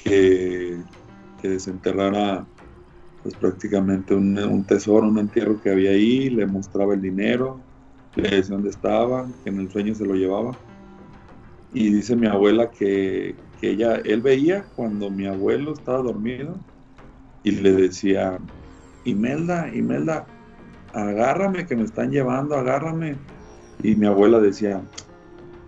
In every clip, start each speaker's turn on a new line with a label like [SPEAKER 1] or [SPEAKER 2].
[SPEAKER 1] que, que desenterrara pues prácticamente un tesoro, un entierro que había ahí, le mostraba el dinero, le decía dónde estaba, que en el sueño se lo llevaba. Y dice mi abuela que él veía cuando mi abuelo estaba dormido y le decía, Imelda, Imelda, agárrame que me están llevando, agárrame. Y mi abuela decía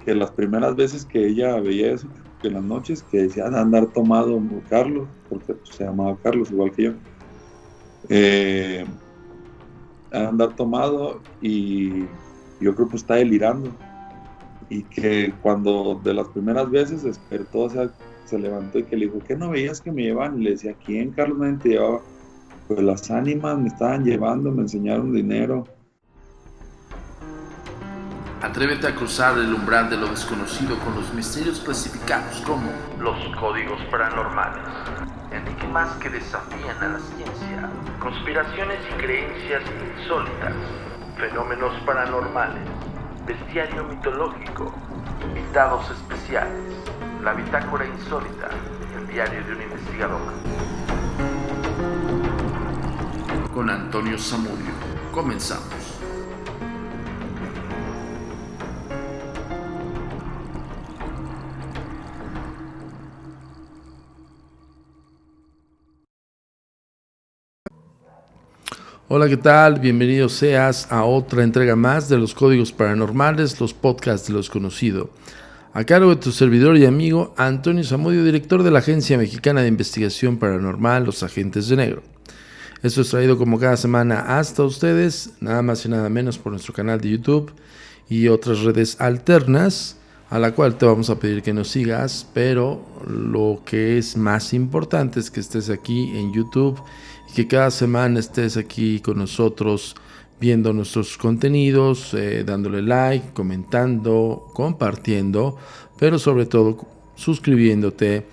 [SPEAKER 1] que las primeras veces que ella veía eso, que en las noches, que decía "Ha de andar tomado Carlos, porque pues, se llamaba Carlos igual que yo, eh, ha de andar tomado y yo creo que está delirando. Y que cuando de las primeras veces despertó, o sea, se levantó y que le dijo, ¿qué no veías que me llevaban? Y le decía, ¿quién, Carlos, nadie te llevaba? Pues las ánimas me estaban llevando, me enseñaron dinero.
[SPEAKER 2] Atrévete a cruzar el umbral de lo desconocido con los misterios clasificados como
[SPEAKER 3] los códigos paranormales, enigmas que desafían a la ciencia, conspiraciones y creencias insólitas, fenómenos paranormales, bestiario mitológico, invitados especiales, la bitácora insólita, el diario de un investigador.
[SPEAKER 2] con Antonio Zamudio. Comenzamos. Hola, ¿qué tal? Bienvenido seas a otra entrega más de los Códigos Paranormales, los podcasts de lo desconocido. A cargo de tu servidor y amigo Antonio Zamudio, director de la Agencia Mexicana de Investigación Paranormal, Los Agentes de Negro. Esto es traído como cada semana hasta ustedes, nada más y nada menos por nuestro canal de YouTube y otras redes alternas, a la cual te vamos a pedir que nos sigas, pero lo que es más importante es que estés aquí en YouTube y que cada semana estés aquí con nosotros viendo nuestros contenidos, dándole like, comentando, compartiendo, pero sobre todo suscribiéndote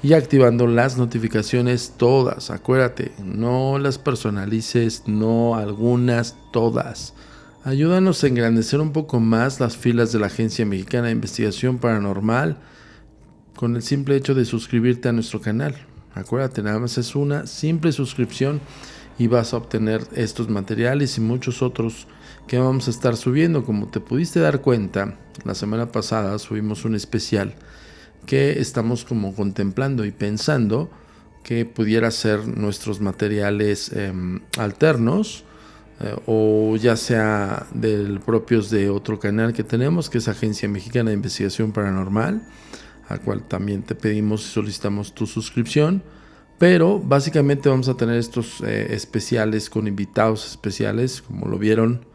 [SPEAKER 2] y activando las notificaciones todas. Acuérdate, no las personalices, no algunas, todas. Ayúdanos a engrandecer un poco más las filas de la Agencia Mexicana de Investigación Paranormal con el simple hecho de suscribirte a nuestro canal. Acuérdate, nada más es una simple suscripción y vas a obtener estos materiales y muchos otros que vamos a estar subiendo. Como te pudiste dar cuenta, la semana pasada subimos un especial que estamos como contemplando y pensando que pudiera ser nuestros materiales alternos, o ya sea del propios de otro canal que tenemos, que es Agencia Mexicana de Investigación Paranormal, al cual también te pedimos y solicitamos tu suscripción. Pero básicamente vamos a tener estos especiales con invitados especiales, como lo vieron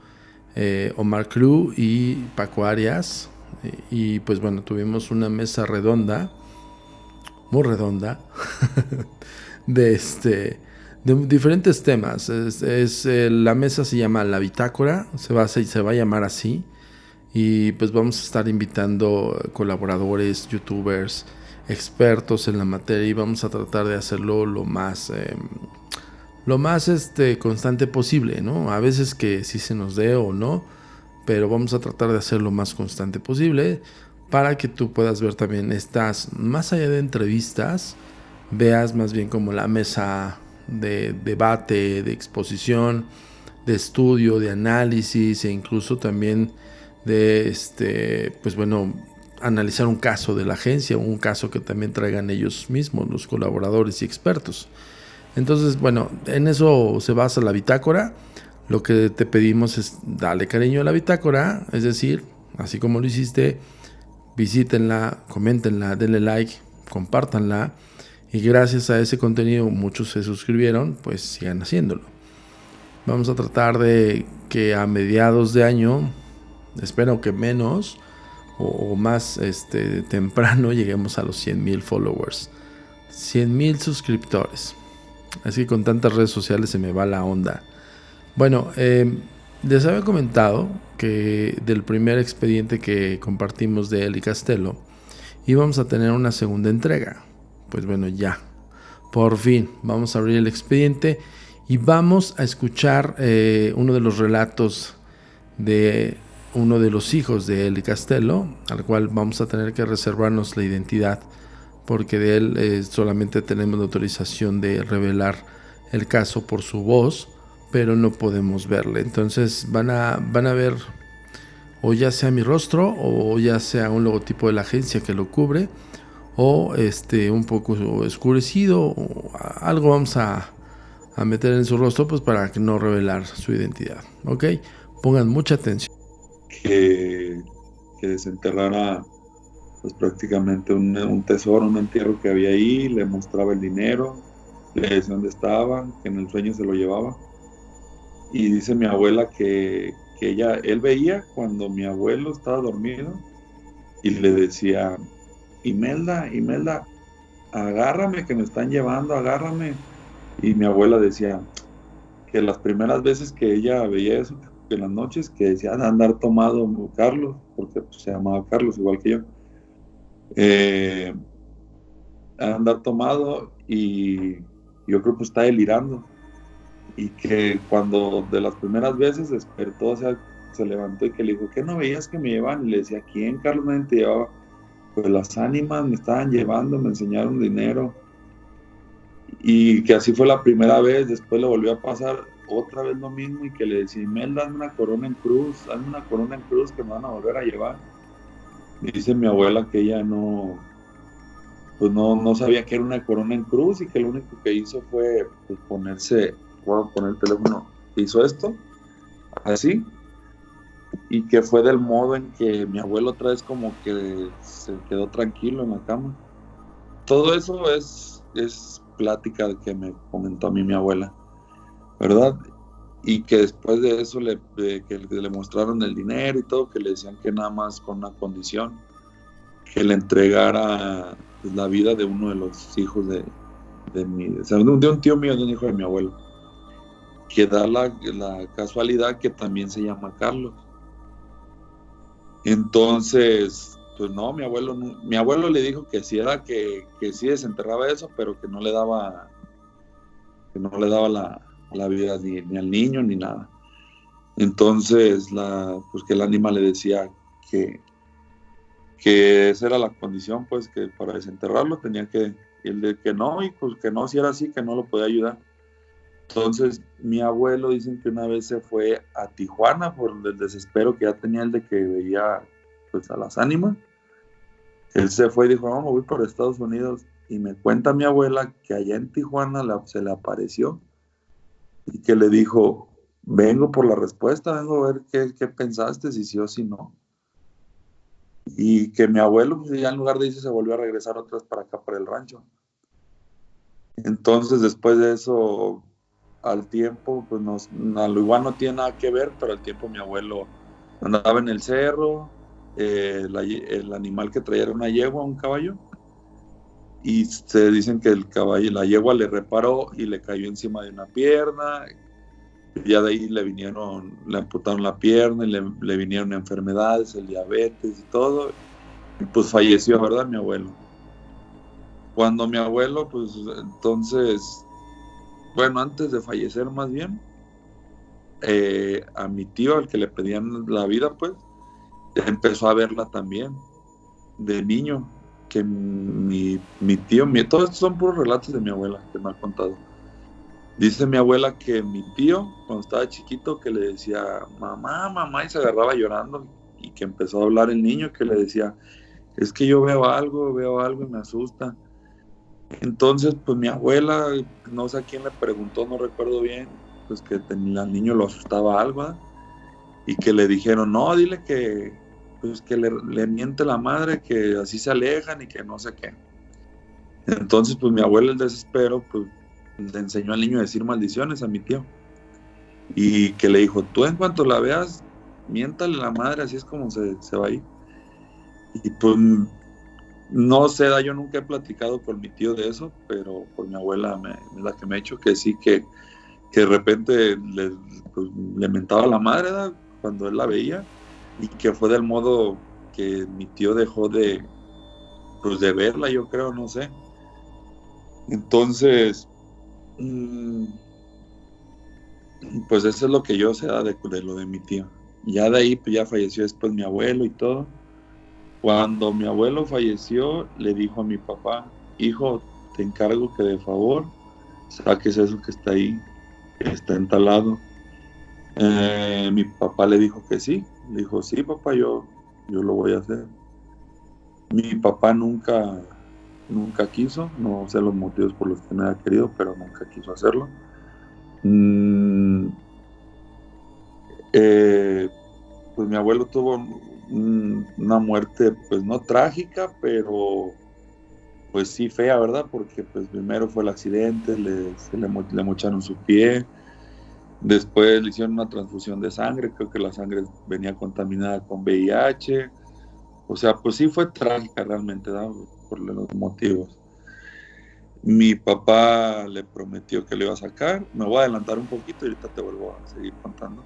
[SPEAKER 2] Omar Cruz y Paco Arias. Y pues bueno, tuvimos una mesa redonda, muy redonda, de diferentes temas. La mesa se llama La Bitácora, se va a llamar así. Y pues vamos a estar invitando colaboradores, youtubers, expertos en la materia, y vamos a tratar de hacerlo lo más constante posible, ¿no? A veces que sí se nos dé o no, pero vamos a tratar de hacerlo lo más constante posible para que tú puedas ver también estas, más allá de entrevistas, veas más bien como la mesa de debate, de exposición, de estudio, de análisis, e incluso también de pues bueno, analizar un caso de la agencia, un caso que también traigan ellos mismos, los colaboradores y expertos. Entonces, bueno, en eso se basa la bitácora. Lo que te pedimos es darle cariño a la bitácora, es decir, así como lo hiciste, visítenla, coméntenla, denle like, compártanla, y gracias a ese contenido muchos se suscribieron, pues sigan haciéndolo. Vamos a tratar de que a mediados de año, espero que menos o más temprano, lleguemos a los 100,000 followers, 100,000 suscriptores. Así que con tantas redes sociales se me va la onda. Bueno, les había comentado que del primer expediente que compartimos de Eli Castello íbamos a tener una segunda entrega. Pues bueno, ya, por fin vamos a abrir el expediente y vamos a escuchar uno de los relatos de uno de los hijos de Eli Castello, al cual vamos a tener que reservarnos la identidad porque de él solamente tenemos la autorización de revelar el caso por su voz, pero no podemos verle. Entonces van a ver o ya sea mi rostro o ya sea un logotipo de la agencia que lo cubre, o un poco oscurecido, o algo vamos a meter en su rostro, pues para no revelar su identidad. Ok, pongan mucha atención.
[SPEAKER 1] Que desenterrara pues prácticamente un tesoro, un entierro que había ahí, le mostraba el dinero, le decía dónde estaba, que en el sueño se lo llevaba. Y dice mi abuela que él veía cuando mi abuelo estaba dormido y le decía: Imelda, agárrame que me están llevando, agárrame. Y mi abuela decía que las primeras veces que ella veía eso, que en las noches, que decía andar tomado Carlos, porque pues, se llamaba Carlos igual que yo, andar tomado, y yo creo que está delirando, y que cuando de las primeras veces despertó, o sea, se levantó y que le dijo: ¿qué no veías que me llevaban? Y le decía: ¿quién, Carlos? Nadie te llevaba. Pues las ánimas me estaban llevando, me enseñaron dinero. Y que así fue la primera vez. Después le volvió a pasar otra vez lo mismo, y que le decía: Imelda, hazme una corona en cruz que me van a volver a llevar. Dice mi abuela que ella no sabía que era una corona en cruz, y que lo único que hizo fue pues, voy a poner el teléfono, hizo esto, así, y que fue del modo en que mi abuelo otra vez como que se quedó tranquilo en la cama. Todo eso es plática que me comentó a mí mi abuela, ¿verdad? Y que después de eso que le mostraron el dinero y todo, que le decían que nada más con una condición, que le entregara pues, la vida de uno de los hijos de un tío mío, de un hijo de mi abuelo, que da la casualidad que también se llama Carlos. Entonces, pues no, mi abuelo le dijo que sí era que sí desenterraba eso, pero que no le daba la vida ni al niño ni nada. Entonces, pues que el ánima le decía que esa era la condición, pues que para desenterrarlo tenía que, el de que no, y pues que no, si era así, que no lo podía ayudar. Entonces, mi abuelo dicen que una vez se fue a Tijuana por el desespero que ya tenía el de que veía pues a las ánimas. Él se fue y dijo: no, me voy para Estados Unidos. Y me cuenta mi abuela que allá en Tijuana se le apareció y que le dijo: vengo por la respuesta, vengo a ver qué pensaste, si sí o si no. Y que mi abuelo, pues, ya en lugar de irse, se volvió a regresar otra vez para acá, para el rancho. Entonces, después de eso, al tiempo, pues lo igual no tiene nada que ver, pero al tiempo mi abuelo andaba en el cerro, el animal que traía era una yegua, un caballo, y se dicen que el caballo, la yegua le reparó y le cayó encima de una pierna. Ya de ahí le amputaron la pierna, y le vinieron enfermedades, el diabetes y todo, y pues falleció, ¿verdad? Mi abuelo. Cuando mi abuelo, pues entonces, bueno, antes de fallecer más bien, a mi tío, al que le pedían la vida, pues, empezó a verla también, de niño, que mi tío, todos estos son puros relatos de mi abuela que me ha contado. Dice mi abuela que mi tío, cuando estaba chiquito, que le decía: mamá, y se agarraba llorando, y que empezó a hablar el niño, que le decía: es que yo veo algo y me asusta. Entonces, pues mi abuela, no sé a quién le preguntó, no recuerdo bien, pues que al niño lo asustaba algo, ¿eh? Y que le dijeron: no, dile que pues que le miente la madre, que así se alejan y que no sé qué. Entonces, pues mi abuela, el desespero, pues le enseñó al niño a decir maldiciones a mi tío, y que le dijo: tú en cuanto la veas, miéntale la madre, así es como se va a ir. Y pues no sé, yo nunca he platicado con mi tío de eso, pero por mi abuela es la que me ha hecho que sí, que de repente le mentaba a la madre, ¿verdad?, cuando él la veía, y que fue del modo que mi tío dejó de verla, yo creo, no sé. Entonces, pues eso es lo que yo sé de lo de mi tío. Ya de ahí, pues ya falleció después mi abuelo y todo. Cuando mi abuelo falleció, le dijo a mi papá hijo, te encargo que de favor saques eso que está ahí, que está entalado. Mi papá le dijo que sí, le dijo, sí papá, yo lo voy a hacer. Mi papá nunca quiso, no sé los motivos por los que no haya querido, pero nunca quiso hacerlo. Pues mi abuelo tuvo una muerte, pues no trágica, pero pues sí fea, ¿verdad? Porque pues primero fue el accidente, le mocharon su pie, después le hicieron una transfusión de sangre, creo que la sangre venía contaminada con VIH, o sea, pues sí fue trágica realmente, ¿verdad? Por los motivos. Mi papá le prometió que lo iba a sacar, me voy a adelantar un poquito y ahorita te vuelvo a seguir contando.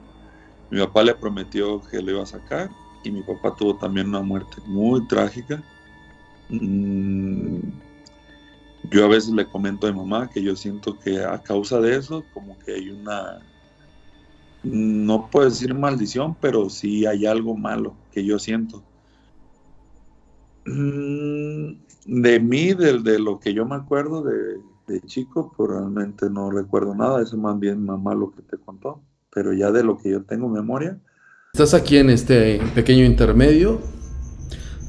[SPEAKER 1] Mi papá le prometió que lo iba a sacar y mi papá tuvo también una muerte muy trágica. Yo a veces le comento a mi mamá que yo siento que a causa de eso como que hay una, no puedo decir maldición, pero sí hay algo malo que yo siento. De mí, de lo que yo me acuerdo de chico, pues realmente no recuerdo nada, eso más bien mamá lo que te contó, pero ya de lo que yo tengo memoria.
[SPEAKER 2] Estás aquí en este pequeño intermedio.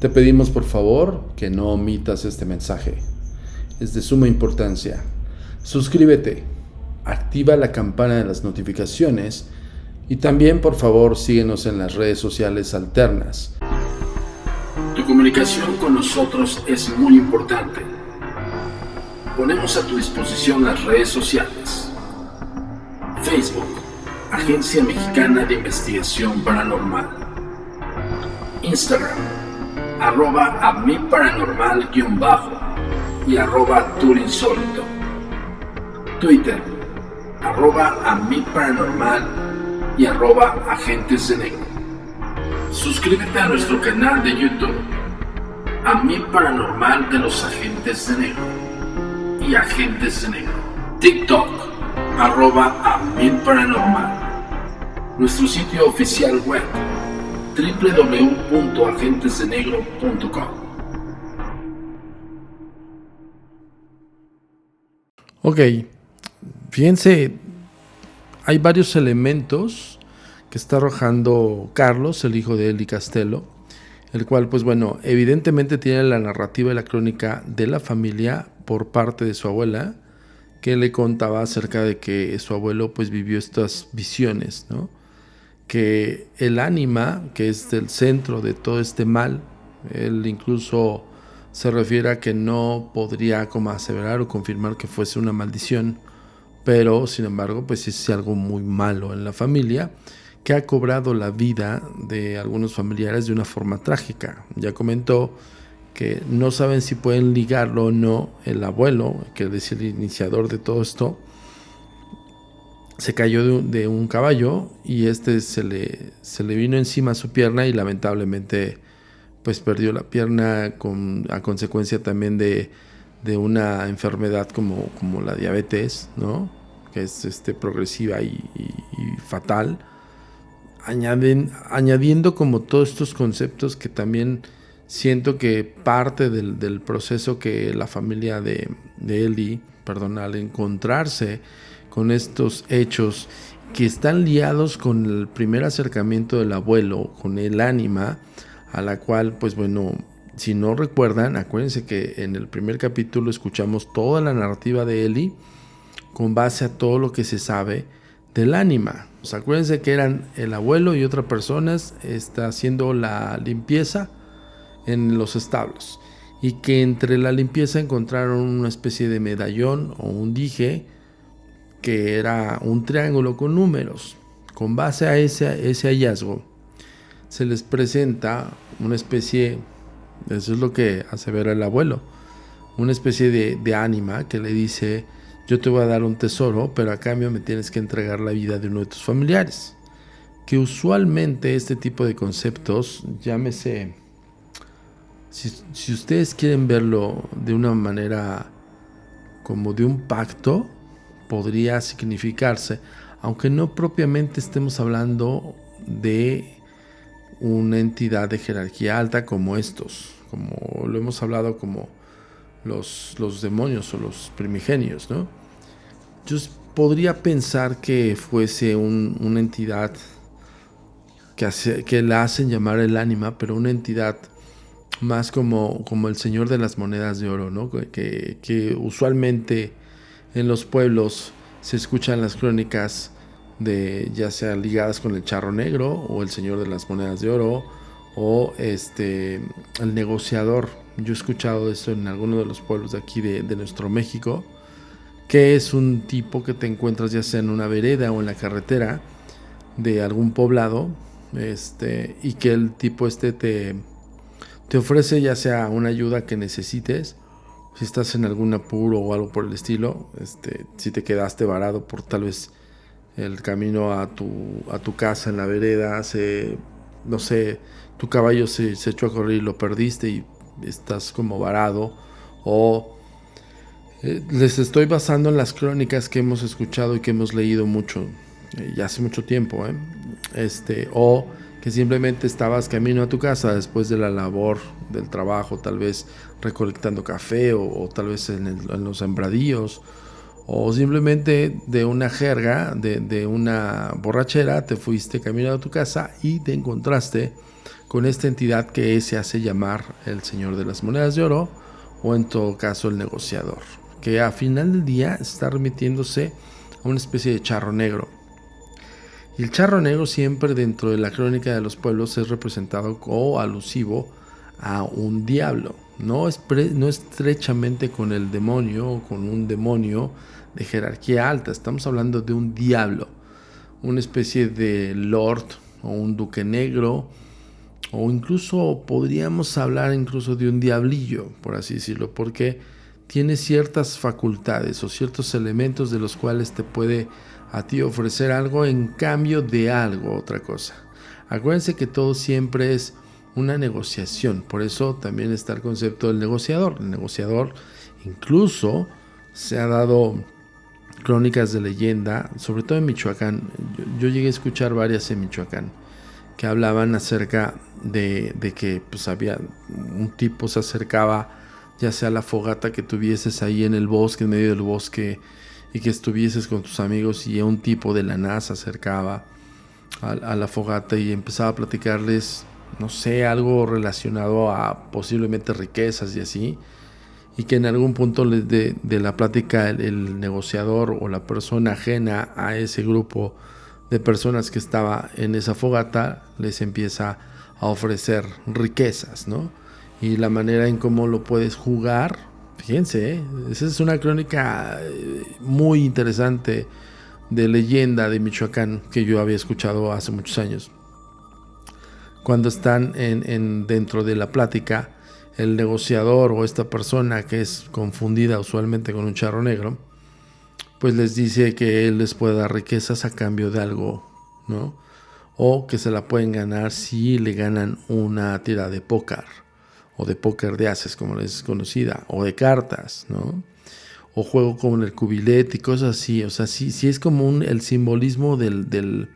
[SPEAKER 2] Te pedimos por favor que no omitas este mensaje. Es de suma importancia. Suscríbete, activa la campana de las notificaciones y también por favor síguenos en las redes sociales alternas. Tu comunicación con nosotros es muy importante. Ponemos a tu disposición las redes sociales. Facebook, Agencia Mexicana de Investigación Paranormal. Instagram, @amiparanormal_ y @turinsólito. Twitter, @amiparanormal y @agentes de negro. Suscríbete a nuestro canal de YouTube, A Mi Paranormal de los Agentes de Negro y Agentes de Negro. TikTok, @amiparanormal. Nuestro sitio oficial web, www.agentesdenegro.com. Ok, fíjense, hay varios elementos que está arrojando Carlos, el hijo de Eli Castelo, el cual, pues bueno, evidentemente tiene la narrativa y la crónica de la familia por parte de su abuela, que le contaba acerca de que su abuelo pues vivió estas visiones, ¿no? Que el ánima, que es el centro de todo este mal, él incluso se refiere a que no podría como aseverar o confirmar que fuese una maldición, pero sin embargo pues es algo muy malo en la familia, que ha cobrado la vida de algunos familiares de una forma trágica. Ya comentó que no saben si pueden ligarlo o no. El abuelo, que es el iniciador de todo esto, se cayó de un caballo y se le vino encima a su pierna y lamentablemente pues perdió la pierna a consecuencia también de una enfermedad como la diabetes, ¿no? Que es progresiva y fatal. Añadiendo como todos estos conceptos que también siento que parte del proceso que la familia de Eli, al encontrarse con estos hechos que están liados con el primer acercamiento del abuelo, con el ánima, a la cual, pues bueno, si no recuerdan, acuérdense que en el primer capítulo escuchamos toda la narrativa de Eli con base a todo lo que se sabe del ánima. O sea, acuérdense que eran el abuelo y otras personas haciendo la limpieza en los establos y que entre la limpieza encontraron una especie de medallón o un dije que era un triángulo con números. Con base a ese hallazgo se les presenta una especie, eso es lo que asevera el abuelo, una especie de ánima que le dice: yo te voy a dar un tesoro, pero a cambio me tienes que entregar la vida de uno de tus familiares. Que usualmente este tipo de conceptos, llámese, si ustedes quieren verlo de una manera como de un pacto, podría significarse, aunque no propiamente estemos hablando de una entidad de jerarquía alta como estos, como lo hemos hablado como los demonios o los primigenios, ¿no? Yo podría pensar que fuese una entidad que la hacen llamar el ánima, pero una entidad más como el señor de las monedas de oro, ¿no? Que usualmente en los pueblos se escuchan las crónicas de, ya sea ligadas con el charro negro o el señor de las monedas de oro o el negociador. Yo he escuchado esto en algunos de los pueblos de aquí de nuestro México, que es un tipo que te encuentras ya sea en una vereda o en la carretera de algún poblado, y que el tipo te ofrece ya sea una ayuda que necesites, si estás en algún apuro o algo por el estilo, si te quedaste varado por tal vez el camino a tu casa en la vereda, no sé, tu caballo se echó a correr y lo perdiste y estás como varado, o les estoy basando en las crónicas que hemos escuchado y que hemos leído mucho, ya hace mucho tiempo, o que simplemente estabas camino a tu casa después de la labor del trabajo, tal vez recolectando café o tal vez en los sembradíos, o simplemente de una jerga, de una borrachera, te fuiste camino a tu casa y te encontraste con esta entidad que se hace llamar el señor de las monedas de oro, o en todo caso el negociador, que a final del día está remitiéndose a una especie de charro negro. Y el charro negro siempre dentro de la crónica de los pueblos es representado o alusivo a un diablo, no estrechamente con el demonio o con un demonio de jerarquía alta. Estamos hablando de un diablo, una especie de lord o un duque negro, o incluso podríamos hablar incluso de un diablillo, por así decirlo, porque tiene ciertas facultades o ciertos elementos de los cuales te puede a ti ofrecer algo en cambio de algo, otra cosa. Acuérdense que todo siempre es una negociación, por eso también está el concepto del negociador. El negociador incluso se ha dado crónicas de leyenda, sobre todo en Michoacán. Yo llegué a escuchar varias en Michoacán que hablaban acerca de que pues había un tipo se acercaba, ya sea a la fogata que tuvieses ahí en el bosque, en medio del bosque, y que estuvieses con tus amigos, y un tipo de la nada se acercaba a la fogata y empezaba a platicarles, no sé, algo relacionado a posiblemente riquezas y así, y que en algún punto de la plática el negociador o la persona ajena a ese grupo de personas que estaba en esa fogata les empieza a ofrecer riquezas, ¿no? Y la manera en cómo lo puedes jugar. Fíjense, esa es una crónica muy interesante de leyenda de Michoacán que yo había escuchado hace muchos años. Cuando están dentro de la plática, el negociador o esta persona que es confundida usualmente con un charro negro, pues les dice que él les puede dar riquezas a cambio de algo, ¿no? O que se la pueden ganar si le ganan una tira de póker, o de póker de ases, como es conocida, o de cartas, ¿no? O juego como el cubilete y cosas así. O sea, sí es como el simbolismo del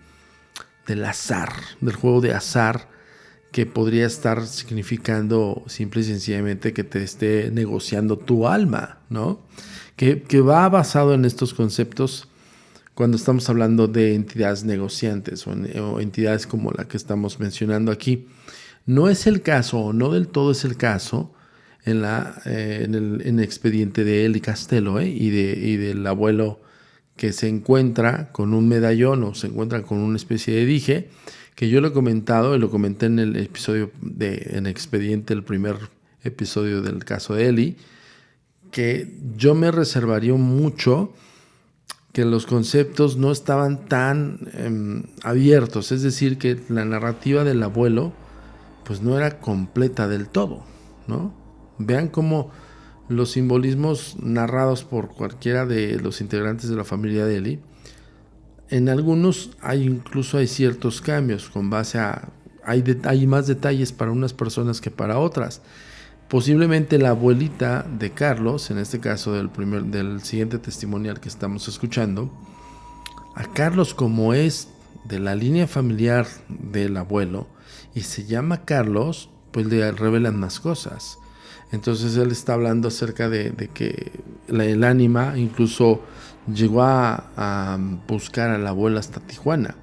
[SPEAKER 2] azar, del juego de azar, que podría estar significando simple y sencillamente que te esté negociando tu alma, ¿no? Que va basado en estos conceptos cuando estamos hablando de entidades negociantes o entidades como la que estamos mencionando aquí. No es el caso, o no del todo es el caso, en el expediente de Eli Castelo, y del abuelo que se encuentra con un medallón o se encuentra con una especie de dije, que yo lo he comentado y lo comenté en el episodio en expediente, el primer episodio del caso de Eli, que yo me reservaría mucho, que los conceptos no estaban tan abiertos, es decir, que la narrativa del abuelo pues no era completa del todo, ¿no? Vean cómo los simbolismos narrados por cualquiera de los integrantes de la familia de Eli, en algunos hay ciertos cambios con base a hay más detalles para unas personas que para otras. Posiblemente la abuelita de Carlos, en este caso del siguiente testimonial que estamos escuchando, a Carlos, como es de la línea familiar del abuelo y se llama Carlos, pues le revelan más cosas. Entonces él está hablando acerca de que el ánima incluso llegó a buscar a la abuela hasta Tijuana.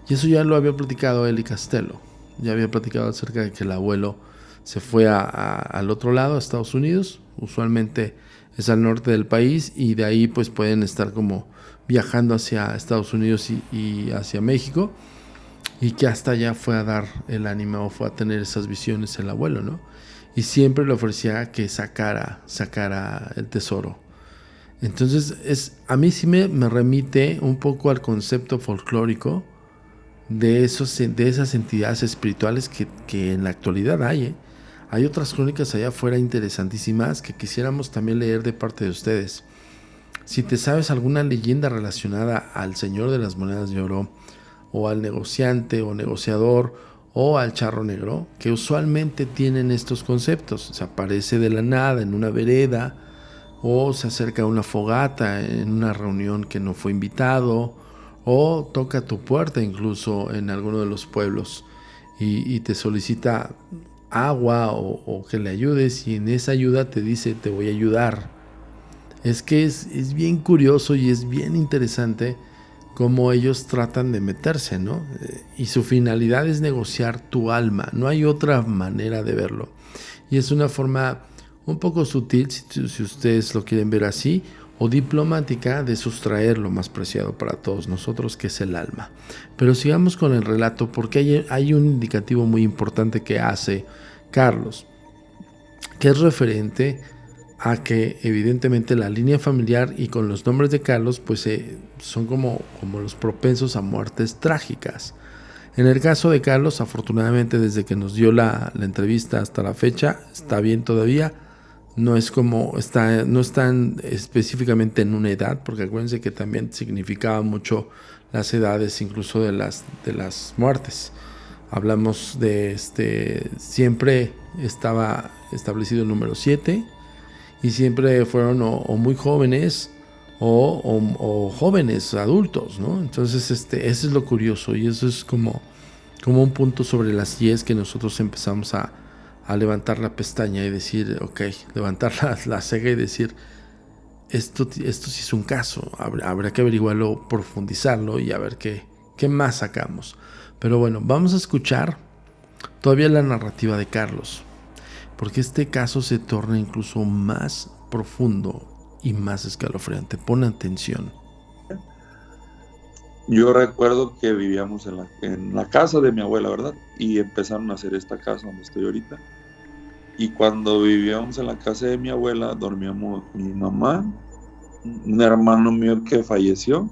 [SPEAKER 2] Y eso ya lo había platicado él y Castelo. Ya había platicado acerca de que el abuelo se fue al otro lado, a Estados Unidos. Usualmente es al norte del país, y de ahí pues pueden estar como viajando hacia Estados Unidos y hacia México, y que hasta allá fue a dar el ánima, o fue a tener esas visiones el abuelo, ¿no? Y siempre le ofrecía que sacara el tesoro. Entonces a mí sí me remite un poco al concepto folclórico de esas entidades espirituales que en la actualidad hay, ¿eh? Hay otras crónicas allá afuera interesantísimas que quisiéramos también leer de parte de ustedes. Si te sabes alguna leyenda relacionada al Señor de las Monedas de Oro, o al negociante o negociador, o al charro negro, que usualmente tienen estos conceptos: se aparece de la nada en una vereda, o se acerca a una fogata en una reunión que no fue invitado, o toca tu puerta incluso en alguno de los pueblos y te solicita agua o que le ayudes, y en esa ayuda te dice: te voy a ayudar. Es que es bien curioso y es bien interesante cómo ellos tratan de meterse, ¿no? Y su finalidad es negociar tu alma, no hay otra manera de verlo. Y es una forma un poco sutil, si ustedes lo quieren ver así, o diplomática, de sustraer lo más preciado para todos nosotros, que es el alma. Pero sigamos con el relato, porque hay un indicativo muy importante que hace Carlos, que es referente a que evidentemente la línea familiar y con los nombres de Carlos pues son como los propensos a muertes trágicas. En el caso de Carlos, afortunadamente, desde que nos dio la entrevista hasta la fecha, está bien todavía. No están específicamente en una edad, porque acuérdense que también significaba mucho las edades, incluso de las muertes. Hablamos de siempre estaba establecido el número 7, y siempre fueron o muy jóvenes o jóvenes adultos, ¿no? Entonces eso es lo curioso, y eso es como un punto sobre las IES que nosotros empezamos a levantar la pestaña y decir, ok, levantar la ceja y decir, esto sí es un caso, habrá que averiguarlo, profundizarlo y a ver qué más sacamos. Pero bueno, vamos a escuchar todavía la narrativa de Carlos, porque este caso se torna incluso más profundo y más escalofriante. Pon atención.
[SPEAKER 1] Yo recuerdo que vivíamos en la casa de mi abuela, ¿verdad? Y empezaron a hacer esta casa donde estoy ahorita. Y cuando vivíamos en la casa de mi abuela, dormíamos mi mamá, un hermano mío que falleció.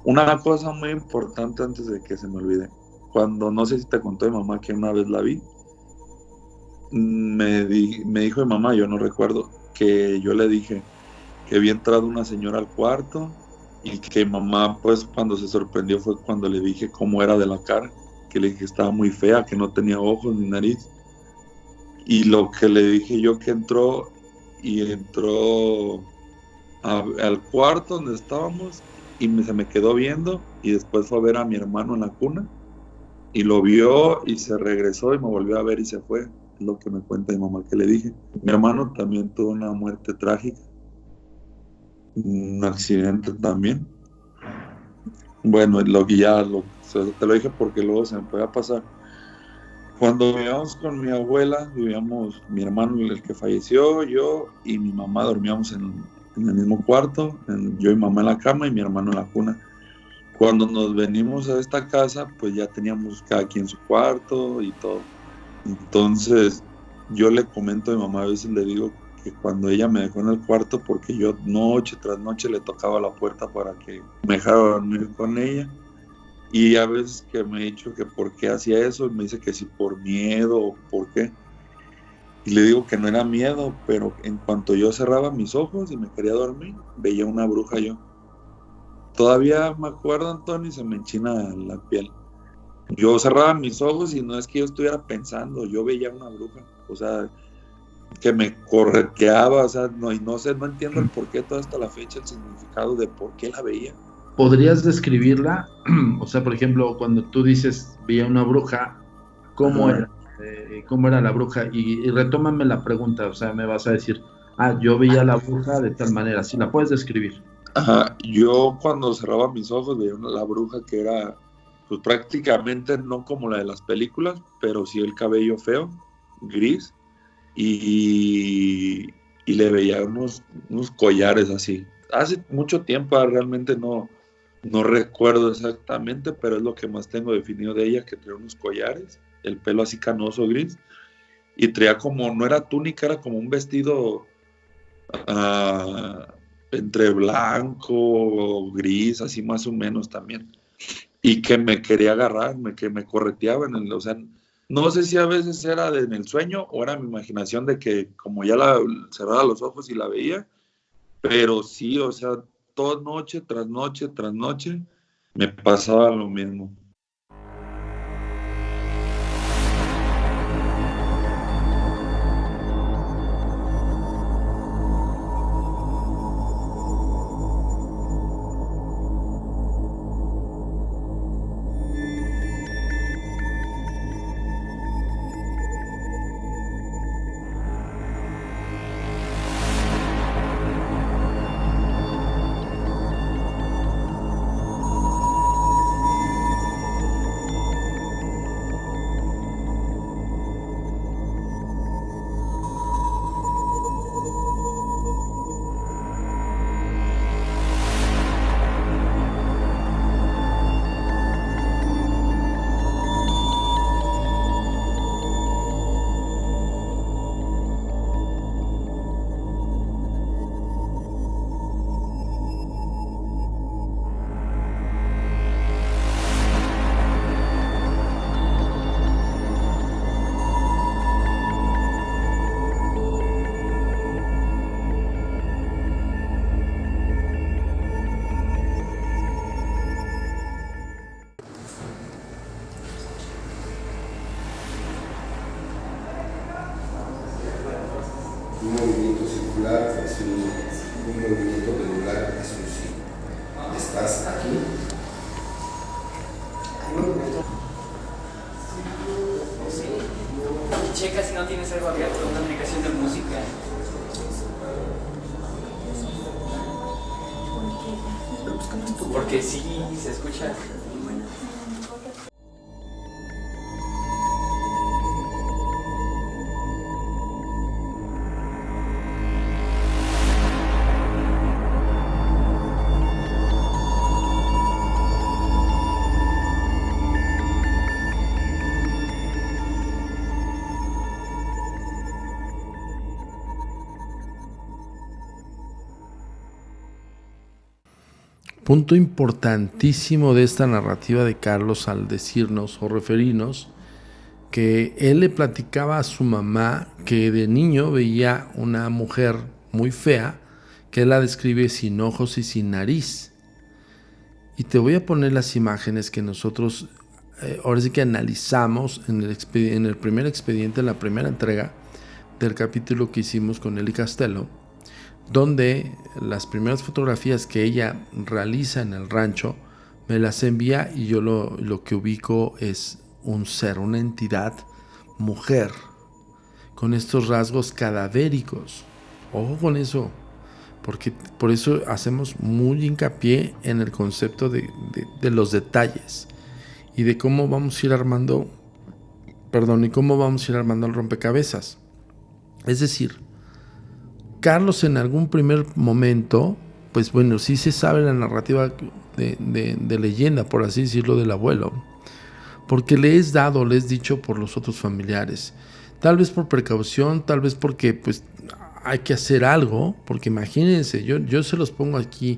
[SPEAKER 1] Una cosa muy importante antes de que se me olvide: cuando, no sé si te contó mi mamá que una vez la vi, me dijo mi mamá, yo no recuerdo, que yo le dije que había entrado una señora al cuarto, y que mamá, pues, cuando se sorprendió fue cuando le dije cómo era de la cara, que le dije que estaba muy fea, que no tenía ojos ni nariz. Y lo que le dije yo, que entró al cuarto donde estábamos, y se me quedó viendo, y después fue a ver a mi hermano en la cuna, y lo vio y se regresó y me volvió a ver y se fue. Es lo que me cuenta mi mamá que le dije. Mi hermano también tuvo una muerte trágica, un accidente también. Bueno, te lo dije porque luego se me puede pasar. Cuando vivíamos con mi abuela, vivíamos mi hermano, el que falleció, yo y mi mamá dormíamos en el mismo cuarto, yo y mamá en la cama y mi hermano en la cuna. Cuando nos venimos a esta casa, pues ya teníamos cada quien su cuarto y todo. Entonces yo le comento a mi mamá, a veces le digo que cuando ella me dejó en el cuarto, porque yo noche tras noche le tocaba la puerta para que me dejara dormir con ella. Y a veces que me he dicho que por qué hacía eso, y me dice que si por miedo o por qué. Y le digo que no era miedo, pero en cuanto yo cerraba mis ojos y me quería dormir, veía una bruja yo. Todavía me acuerdo, Antonio, y se me enchina la piel. Yo cerraba mis ojos y no es que yo estuviera pensando, yo veía una bruja, o sea, que me correteaba, o sea, no entiendo el por qué toda hasta la fecha, el significado de por qué la veía.
[SPEAKER 4] ¿Podrías describirla? O sea, por ejemplo, cuando tú dices veía una bruja, ¿cómo era?
[SPEAKER 2] cómo era la bruja, y retómame la pregunta, o sea, me vas a decir, yo veía la bruja de tal manera, si la puedes describir.
[SPEAKER 1] Ajá, yo cuando cerraba mis ojos veía la bruja que era, pues prácticamente no como la de las películas, pero sí el cabello feo, gris, y, y le veía unos collares así. Hace mucho tiempo, realmente no recuerdo exactamente, pero es lo que más tengo definido de ella, que traía unos collares, el pelo así canoso gris, y traía como, no era túnica, era como un vestido entre blanco o gris, así más o menos también. Y que me quería agarrar, que me correteaba o sea, no sé si a veces era en el sueño o era mi imaginación de que como ya la cerraba los ojos y la veía, pero sí, o sea, toda noche tras noche tras noche me pasaba lo mismo.
[SPEAKER 4] Un movimiento circular es un movimiento pendular es un sí. ¿Estás aquí?
[SPEAKER 5] Sí. Checa si no tienes algo abierto, una aplicación de música. Porque sí se escucha.
[SPEAKER 2] Punto importantísimo de esta narrativa de Carlos al decirnos o referirnos que él le platicaba a su mamá que de niño veía una mujer muy fea que él la describe sin ojos y sin nariz. Y te voy a poner las imágenes que nosotros ahora sí que analizamos en el primer expediente, en la primera entrega del capítulo que hicimos con Eli Castelo, donde las primeras fotografías que ella realiza en el rancho me las envía y yo lo que ubico es un ser, una entidad mujer con estos rasgos cadavéricos. Ojo con eso, porque por eso hacemos muy hincapié en el concepto de los detalles y de cómo vamos a ir armando el rompecabezas. Es decir, Carlos en algún primer momento, pues bueno, sí se sabe la narrativa de leyenda, por así decirlo, del abuelo, porque le es dicho por los otros familiares, tal vez por precaución, tal vez porque pues hay que hacer algo, porque imagínense, yo se los pongo aquí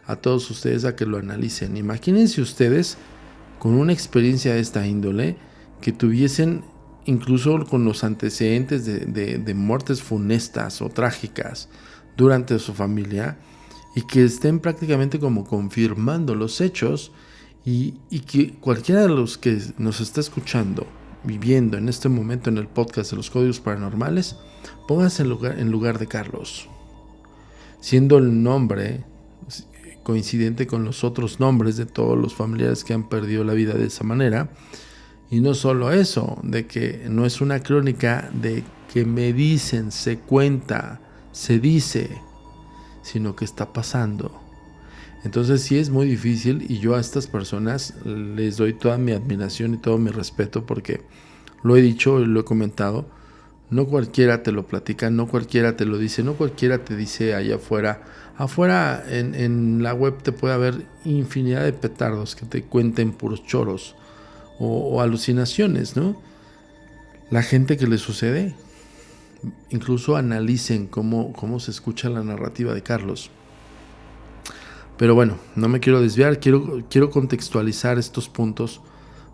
[SPEAKER 2] a todos ustedes a que lo analicen. Imagínense ustedes con una experiencia de esta índole que tuviesen incluso con los antecedentes de muertes funestas o trágicas durante su familia y que estén prácticamente como confirmando los hechos y que cualquiera de los que nos está escuchando, viviendo en este momento en el podcast de los Códigos Paranormales, pónganse en lugar de Carlos, siendo el nombre coincidente con los otros nombres de todos los familiares que han perdido la vida de esa manera. Y no solo eso, de que no es una crónica de que me dicen, se cuenta, se dice, sino que está pasando. Entonces sí es muy difícil, y yo a estas personas les doy toda mi admiración y todo mi respeto, porque lo he dicho y lo he comentado, no cualquiera te lo platica, no cualquiera te lo dice, no cualquiera te dice allá afuera. Afuera en la web te puede haber infinidad de petardos que te cuenten puros choros o alucinaciones, ¿no? La gente que le sucede, incluso analicen cómo se escucha la narrativa de Carlos. Pero bueno, no me quiero desviar, quiero contextualizar estos puntos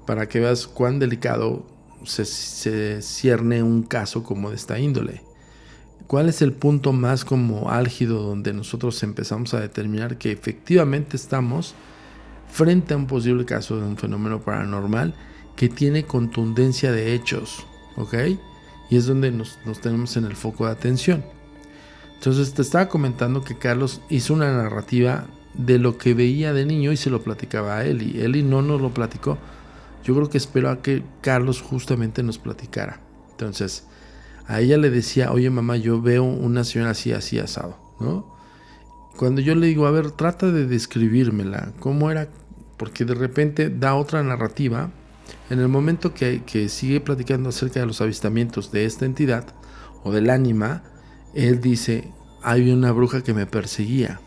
[SPEAKER 2] para que veas cuán delicado se cierne un caso como de esta índole. ¿Cuál es el punto más como álgido donde nosotros empezamos a determinar que efectivamente estamos frente a un posible caso de un fenómeno paranormal que tiene contundencia de hechos, ¿ok? Y es donde nos tenemos en el foco de atención. Entonces te estaba comentando que Carlos hizo una narrativa de lo que veía de niño y se lo platicaba a Eli. Eli no nos lo platicó. Yo creo que esperó a que Carlos justamente nos platicara. Entonces, a ella le decía, oye mamá, yo veo una señora así, así asado, ¿no? Cuando yo le digo, a ver, trata de describírmela, ¿cómo era? Porque de repente da otra narrativa. En el momento que sigue platicando acerca de los avistamientos de esta entidad o del ánima, él dice, hay una bruja que me perseguía.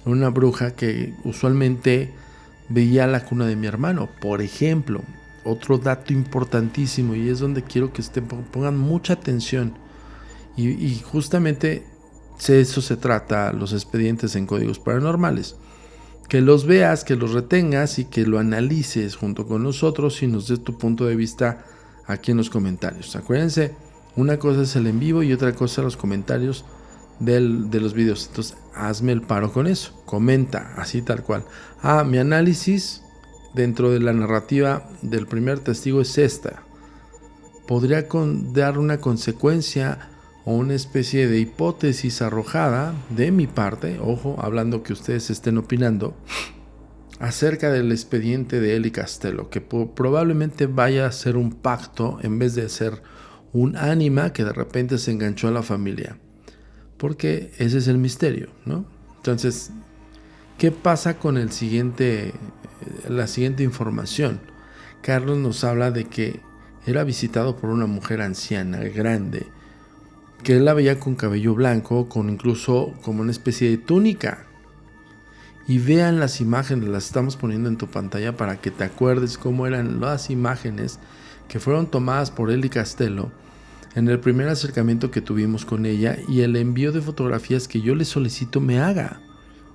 [SPEAKER 2] Una bruja que usualmente veía la cuna de mi hermano, por ejemplo. Otro dato importantísimo, y es donde quiero que pongan mucha atención, y justamente de eso se trata los expedientes en Códigos Paranormales, que los veas, que los retengas y que lo analices junto con nosotros y nos des tu punto de vista aquí en los comentarios. Acuérdense, una cosa es el en vivo y otra cosa los comentarios de los videos. Entonces hazme el paro con eso, comenta así tal cual. Mi análisis dentro de la narrativa del primer testigo es esta. Podría dar una consecuencia o una especie de hipótesis arrojada de mi parte, ojo, hablando que ustedes estén opinando, acerca del expediente de Eli Castello, que probablemente vaya a ser un pacto en vez de ser un ánima que de repente se enganchó a la familia. Porque ese es el misterio, ¿no? Entonces, ¿qué pasa con la siguiente información? Carlos nos habla de que era visitado por una mujer anciana, grande, que él la veía con cabello blanco, con incluso como una especie de túnica. Y vean las imágenes, las estamos poniendo en tu pantalla para que te acuerdes cómo eran las imágenes que fueron tomadas por Eli Castello en el primer acercamiento que tuvimos con ella y el envío de fotografías que yo le solicito me haga.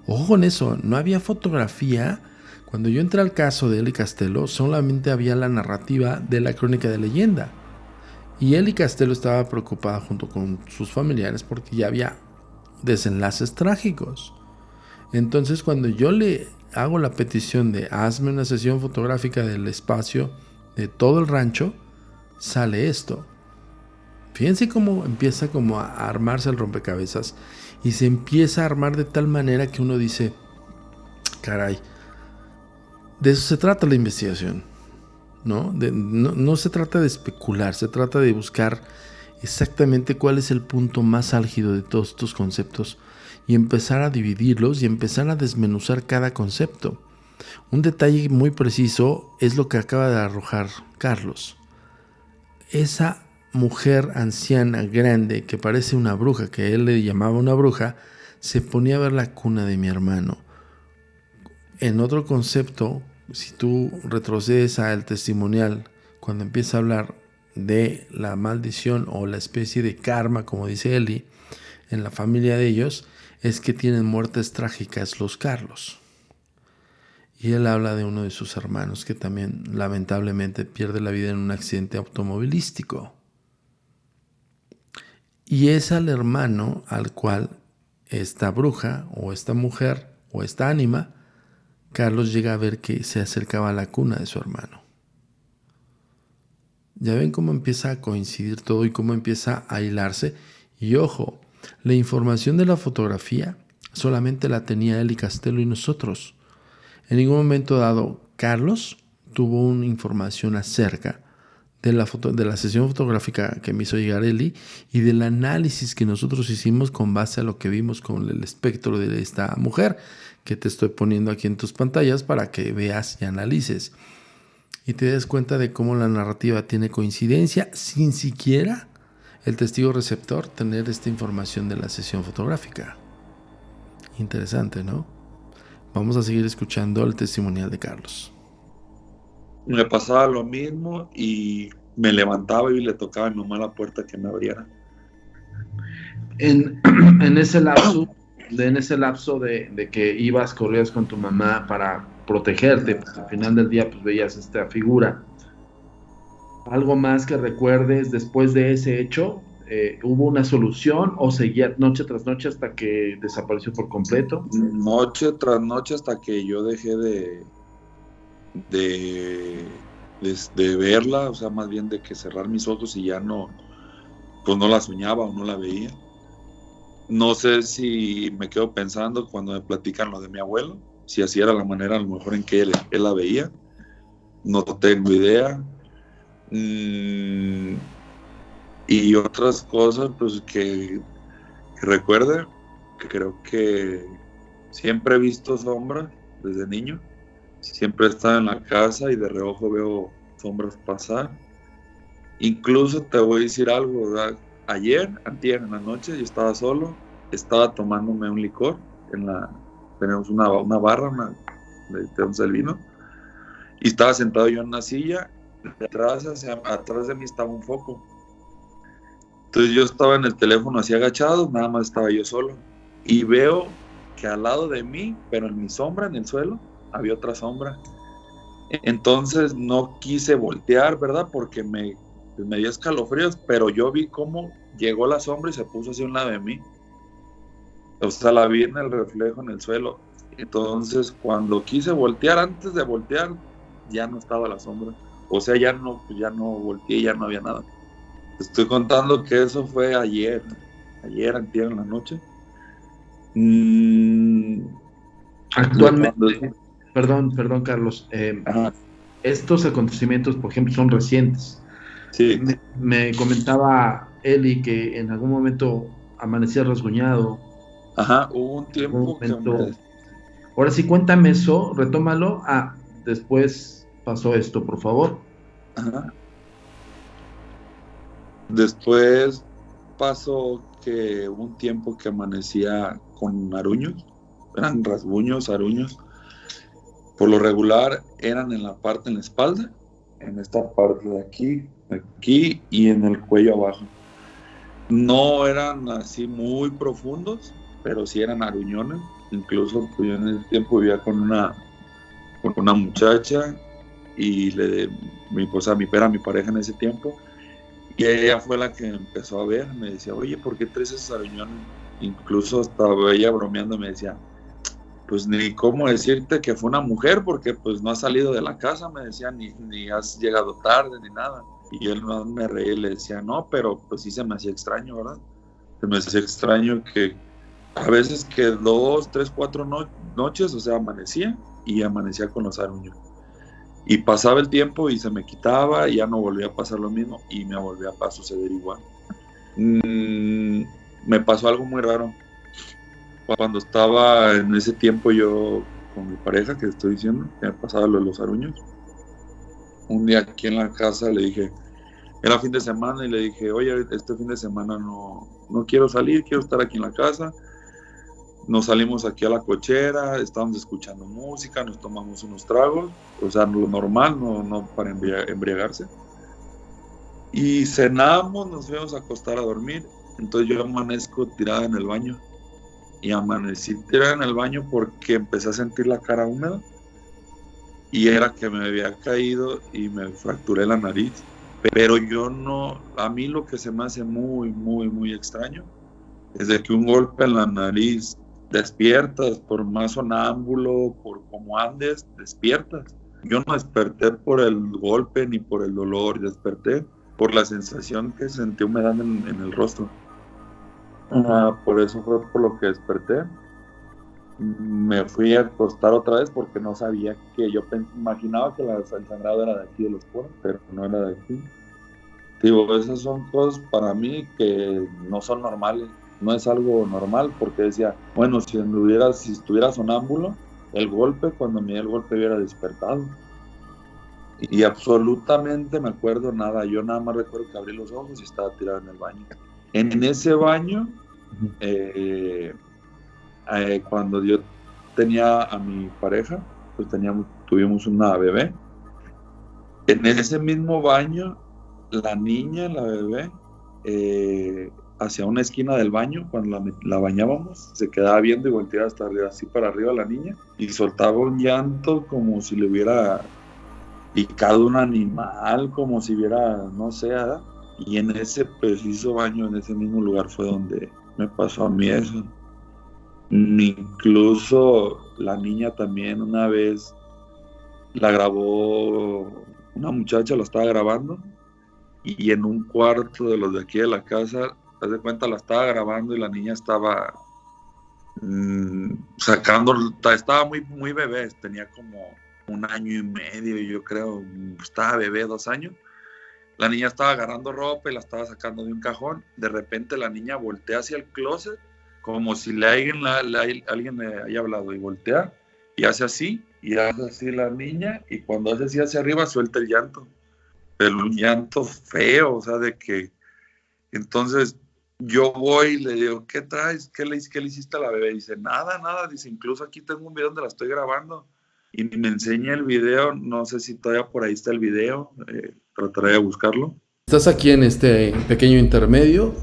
[SPEAKER 2] Ojo con eso, no había fotografía. Cuando yo entré al caso de Eli Castello, solamente había la narrativa de la crónica de leyenda. Y Eli Castello estaba preocupada junto con sus familiares porque ya había desenlaces trágicos. Entonces, cuando yo le hago la petición de hazme una sesión fotográfica del espacio de todo el rancho, sale esto. Fíjense cómo empieza como a armarse el rompecabezas y se empieza a armar de tal manera que uno dice, caray, de eso se trata la investigación, ¿no? No se trata de especular, se trata de buscar exactamente cuál es el punto más álgido de todos estos conceptos y empezar a dividirlos y empezar a desmenuzar cada concepto. Un detalle muy preciso es lo que acaba de arrojar Carlos. Esa mujer anciana, grande, que parece una bruja, que él le llamaba una bruja, se ponía a ver la cuna de mi hermano. En otro concepto, si tú retrocedes al testimonial, cuando empieza a hablar de la maldición o la especie de karma, como dice Eli, en la familia de ellos, es que tienen muertes trágicas los Carlos. Y él habla de uno de sus hermanos que también lamentablemente pierde la vida en un accidente automovilístico. Y es al hermano al cual esta bruja o esta mujer o esta ánima, Carlos llega a ver que se acercaba a la cuna de su hermano. Ya ven cómo empieza a coincidir todo y cómo empieza a hilarse. Y ojo, la información de la fotografía solamente la tenía Eli Castello y nosotros. En ningún momento dado Carlos obtuvo una información acerca de la sesión fotográfica que me hizo llegar Eli y del análisis que nosotros hicimos con base a lo que vimos con el espectro de esta mujer, que te estoy poniendo aquí en tus pantallas para que veas y analices. Y te des cuenta de cómo la narrativa tiene coincidencia sin siquiera el testigo receptor tener esta información de la sesión fotográfica. Interesante, ¿no? Vamos a seguir escuchando el testimonial de Carlos.
[SPEAKER 1] Me pasaba lo mismo y me levantaba y le tocaba a mi mamá la puerta que me abriera.
[SPEAKER 2] En ese lapso de que corrías con tu mamá para protegerte, pues al final del día pues veías esta figura. ¿Algo más que recuerdes después de ese hecho? ¿Hubo una solución o seguía noche tras noche hasta que desapareció por completo?
[SPEAKER 1] Noche tras noche hasta que yo dejé de verla, o sea, más bien de que cerrar mis ojos y ya no la soñaba o no la veía. No sé si me quedo pensando cuando me platican lo de mi abuelo, si así era la manera a lo mejor en que él la veía. No tengo idea. Y otras cosas pues que recuerde, que creo que siempre he visto sombras desde niño. Siempre he estado en la casa y de reojo veo sombras pasar. Incluso te voy a decir algo, ¿verdad? Antier en la noche, yo estaba solo, estaba tomándome un licor, tenemos una barra, tenemos el vino, y estaba sentado yo en una silla, atrás de mí estaba un foco. Entonces yo estaba en el teléfono así agachado, nada más estaba yo solo, y veo que al lado de mí, pero en mi sombra, en el suelo, había otra sombra. Entonces no quise voltear, ¿verdad? Porque me dio escalofríos, pero yo vi cómo llegó la sombra y se puso así a un lado de mí. O sea, la vi en el reflejo en el suelo. Entonces, cuando quise voltear, antes de voltear, ya no estaba la sombra. O sea, ya no volteé, ya no había nada. Te estoy contando que eso fue ayer, antier en la noche.
[SPEAKER 2] Actualmente, perdón Carlos, estos acontecimientos, por ejemplo, son recientes.
[SPEAKER 1] Sí.
[SPEAKER 2] Me comentaba Eli que en algún momento amanecía rasguñado.
[SPEAKER 1] Ajá, hubo un tiempo
[SPEAKER 2] Ahora sí, cuéntame eso, retómalo. Después pasó esto, por favor.
[SPEAKER 1] Ajá. Después pasó que hubo un tiempo que amanecía con aruños, eran rasguños, aruños. Por lo regular eran en la espalda, en esta parte de aquí y en el cuello abajo. No eran así muy profundos, pero sí eran aruñones. Incluso pues, yo en ese tiempo vivía con una muchacha y mi pareja en ese tiempo, y ella fue la que empezó a ver, me decía, oye, ¿por qué traes esos aruñones? Incluso hasta ella bromeando me decía, pues ni cómo decirte que fue una mujer, porque pues no has salido de la casa, me decía, ni has llegado tarde, ni nada. Y yo no me reí y le decía, no, pero pues sí se me hacía extraño, ¿verdad? Se me hacía extraño que a veces que 2, 3, 4 noches, o sea, amanecía con los aruños. Y pasaba el tiempo y se me quitaba y ya no volvía a pasar lo mismo y me volvía a suceder igual. Me pasó algo muy raro. Cuando estaba en ese tiempo yo con mi pareja, que estoy diciendo, que me pasaba lo de los aruños, un día aquí en la casa le dije, era fin de semana, y le dije, oye, este fin de semana no quiero salir, quiero estar aquí en la casa. Nos salimos aquí a la cochera, estábamos escuchando música, nos tomamos unos tragos, o sea, lo normal, no para embriagarse. Y cenamos, nos fuimos a acostar a dormir. Entonces yo amanezco tirada en el baño. Y amanecí tirada en el baño porque empecé a sentir la cara húmeda. Y era que me había caído y me fracturé la nariz. Pero a mí lo que se me hace muy, muy, muy extraño es de que un golpe en la nariz despiertas, por más sonámbulo, por como andes, despiertas. Yo no desperté por el golpe ni por el dolor, desperté por la sensación que sentí humedad en el rostro. Por eso fue por lo que desperté. me fui a acostar otra vez porque no sabía que imaginaba que el sangrado era de aquí de los poros, pero no era de aquí. Digo, esas son cosas para mí que no son normales, no es algo normal, porque decía, bueno, si estuviera sonámbulo, cuando me dio el golpe hubiera despertado. Y absolutamente me acuerdo nada, yo nada más recuerdo que abrí los ojos y estaba tirado en el baño. En ese baño, cuando yo tenía a mi pareja, pues tuvimos una bebé. En ese mismo baño, la bebé, hacia una esquina del baño, cuando la bañábamos, se quedaba viendo y volteaba hasta arriba, así para arriba la niña, y soltaba un llanto como si le hubiera picado un animal, como si hubiera, no sé, ¿verdad? Y en ese preciso baño, en ese mismo lugar fue donde me pasó a mí eso. Incluso la niña también una vez la grabó, una muchacha la estaba grabando, y en un cuarto de los de aquí de la casa, haz de cuenta, la estaba grabando y la niña estaba estaba muy, muy bebé, tenía como 1 año y medio, yo creo, estaba bebé, 2 años. La niña estaba agarrando ropa y la estaba sacando de un cajón. De repente la niña voltea hacia el closet, como si alguien le haya hablado, y voltea y hace así la niña, y cuando hace así hacia arriba suelta el llanto, pero un llanto feo, o sea, de que... Entonces yo voy y le digo, ¿qué traes? ¿Qué le hiciste a la bebé? Dice, nada, dice, incluso aquí tengo un video donde la estoy grabando. Y me enseña el video, no sé si todavía por ahí está el video, trataré de buscarlo.
[SPEAKER 2] Estás aquí en este pequeño intermedio.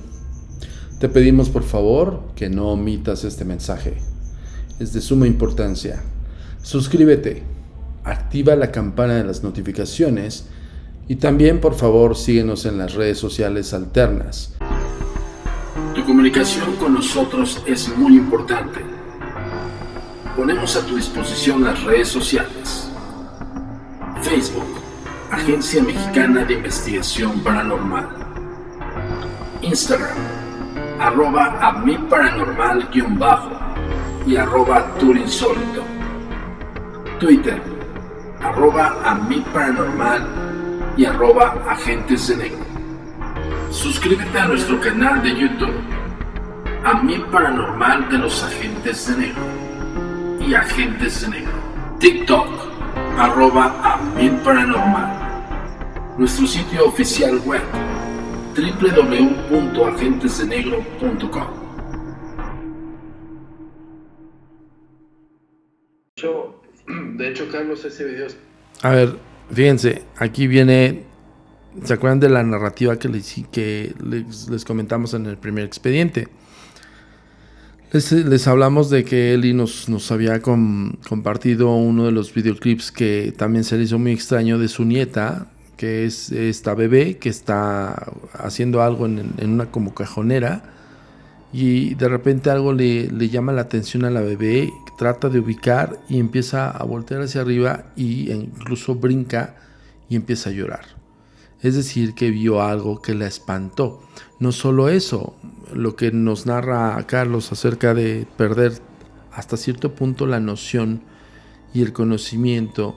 [SPEAKER 2] Te pedimos por favor que no omitas este mensaje. Es de suma importancia. Suscríbete, activa la campana de las notificaciones y también por favor síguenos en las redes sociales alternas. Tu comunicación con nosotros es muy importante. Ponemos a tu disposición las redes sociales. Facebook, Agencia Mexicana de Investigación Paranormal. Instagram, @amiparanormal_ y @turinsólito. Twitter, @amiparanormal y @agentes de negro. Suscríbete a nuestro canal de YouTube, A Mí Paranormal de los Agentes de Negro y Agentes de Negro. TikTok, @amiparanormal. Nuestro sitio oficial web, www.agentesdenegro.com. De hecho, Carlos, ese video... A ver, fíjense, aquí viene... ¿Se acuerdan de la narrativa que les comentamos en el primer expediente? Les hablamos de que Eli nos había compartido uno de los videoclips que también se le hizo muy extraño de su nieta, que es esta bebé que está haciendo algo en una como cajonera, y de repente algo le llama la atención a la bebé, trata de ubicar y empieza a voltear hacia arriba e incluso brinca y empieza a llorar. Es decir, que vio algo que la espantó. No solo eso, lo que nos narra Carlos acerca de perder hasta cierto punto la noción y el conocimiento,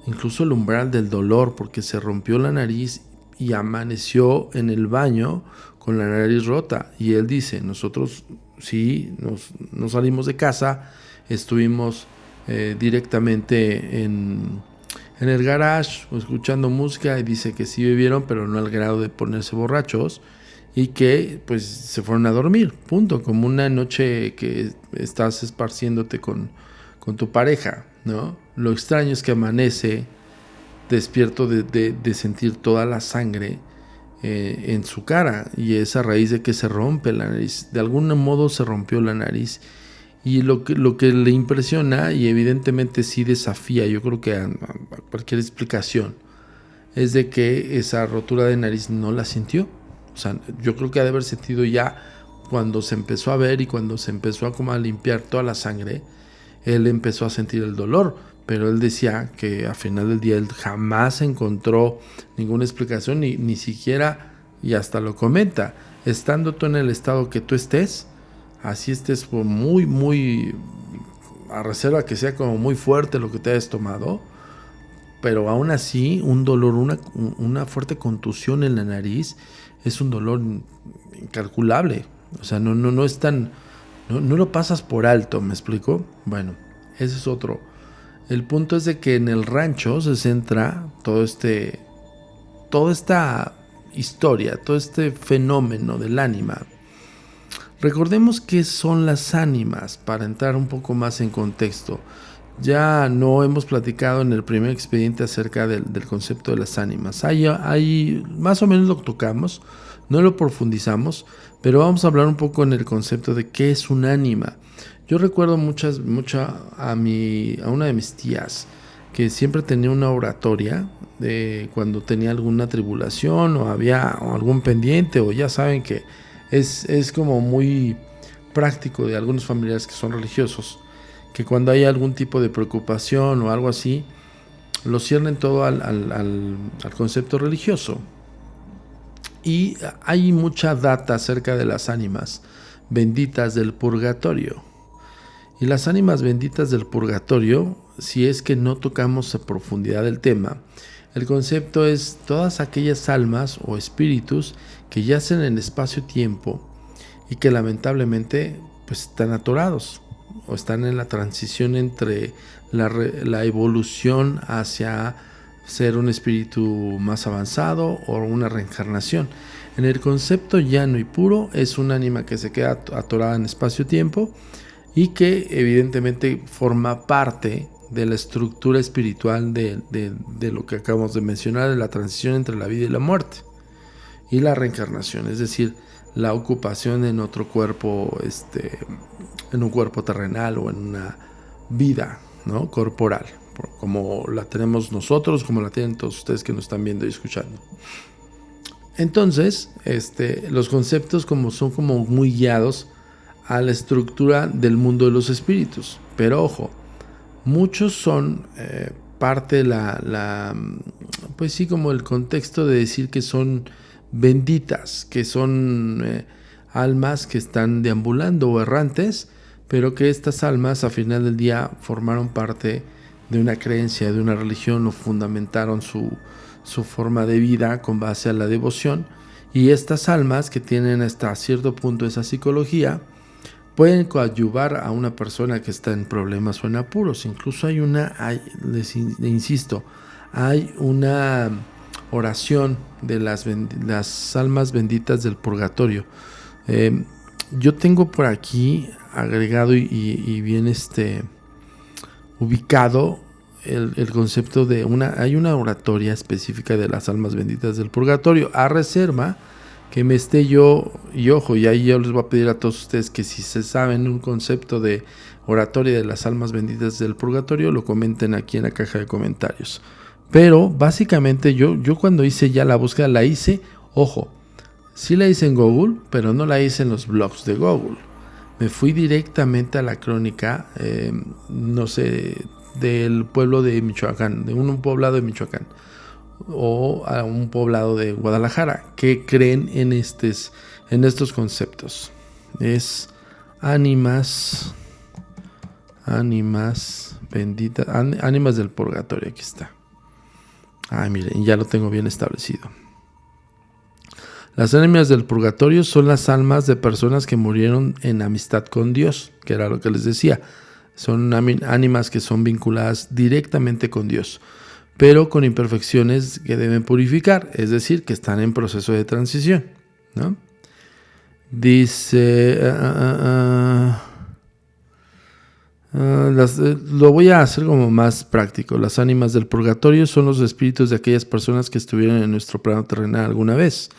[SPEAKER 2] incluso el umbral del dolor, porque se rompió la nariz y amaneció en el baño con la nariz rota. Y él dice, nosotros sí, nos salimos de casa, estuvimos directamente en el garage escuchando música, y dice que sí bebieron, pero no al grado de ponerse borrachos, y que pues se fueron a dormir, punto, como una noche que estás esparciéndote con tu pareja, ¿no? Lo extraño es que amanece despierto de sentir toda la sangre en su cara, y es a raíz de que se rompe la nariz. De algún modo se rompió la nariz, y lo que le impresiona, y evidentemente sí desafía, yo creo que a cualquier explicación, es de que esa rotura de nariz no la sintió. O sea, yo creo que ha de haber sentido ya cuando se empezó a ver y cuando se empezó a limpiar toda la sangre, él empezó a sentir el dolor, pero él decía que al final del día él jamás encontró ninguna explicación, ni siquiera, y hasta lo comenta, estando tú en el estado que tú estés, así estés muy, muy a reserva que sea como muy fuerte lo que te hayas tomado, pero aún así un dolor, una fuerte contusión en la nariz es un dolor incalculable. O sea, no es tan, no lo pasas por alto, ¿me explico? Bueno, ese es otro. El punto es de que en el rancho se centra toda esta historia, todo este fenómeno del ánima. Recordemos qué son las ánimas para entrar un poco más en contexto. Ya no hemos platicado en el primer expediente acerca del concepto de las ánimas. Hay más o menos lo tocamos, no lo profundizamos, pero vamos a hablar un poco en el concepto de qué es un ánima. Yo recuerdo mucho a una de mis tías que siempre tenía una oratoria de cuando tenía alguna tribulación o había algún pendiente, o ya saben que es como muy práctico de algunos familiares que son religiosos, que cuando hay algún tipo de preocupación o algo así, lo ciernen todo al concepto religioso. Y hay mucha data acerca de las ánimas benditas del purgatorio. Y las ánimas benditas del purgatorio, si es que no tocamos a profundidad el tema, el concepto es todas aquellas almas o espíritus que yacen en espacio-tiempo y que lamentablemente pues están atorados o están en la transición entre la evolución hacia ser un espíritu más avanzado o una reencarnación. En el concepto llano y puro es un ánima que se queda atorada en espacio-tiempo y que evidentemente forma parte de la estructura espiritual de lo que acabamos de mencionar, de la transición entre la vida y la muerte y la reencarnación, es decir, la ocupación en otro cuerpo, en un cuerpo terrenal o en una vida, ¿no?, corporal, como la tenemos nosotros, como la tienen todos ustedes que nos están viendo y escuchando. Entonces, los conceptos son como muy guiados a la estructura del mundo de los espíritus, pero ojo, muchos son parte de pues sí, como el contexto de decir que son benditas, que son almas que están deambulando o errantes, pero que estas almas a final del día formaron parte de una creencia, de una religión, o fundamentaron su forma de vida con base a la devoción, y estas almas que tienen hasta cierto punto esa psicología pueden coadyuvar a una persona que está en problemas o en apuros. Incluso les insisto, hay una oración de las almas benditas del purgatorio. Yo tengo por aquí agregado y bien ubicado el concepto de hay una oratoria específica de las almas benditas del purgatorio, a reserva que me esté yo, y ojo, y ahí yo les voy a pedir a todos ustedes que si se saben un concepto de oratoria de las almas benditas del purgatorio, lo comenten aquí en la caja de comentarios. Pero básicamente yo cuando hice ya la búsqueda, la hice, ojo, sí la hice en Google, pero no la hice en los blogs de Google. Me fui directamente a la crónica, del pueblo de Michoacán, de un poblado de Michoacán, o a un poblado de Guadalajara, que creen en estos conceptos. Es ánimas benditas, ánimas del purgatorio, aquí está. Miren, ya lo tengo bien establecido. Las ánimas del purgatorio son las almas de personas que murieron en amistad con Dios, que era lo que les decía. Son ánimas que son vinculadas directamente con Dios, pero con imperfecciones que deben purificar, es decir, que están en proceso de transición, ¿no? Dice, lo voy a hacer como más práctico. Las ánimas del purgatorio son los espíritus de aquellas personas que estuvieron en nuestro plano terrenal alguna vez,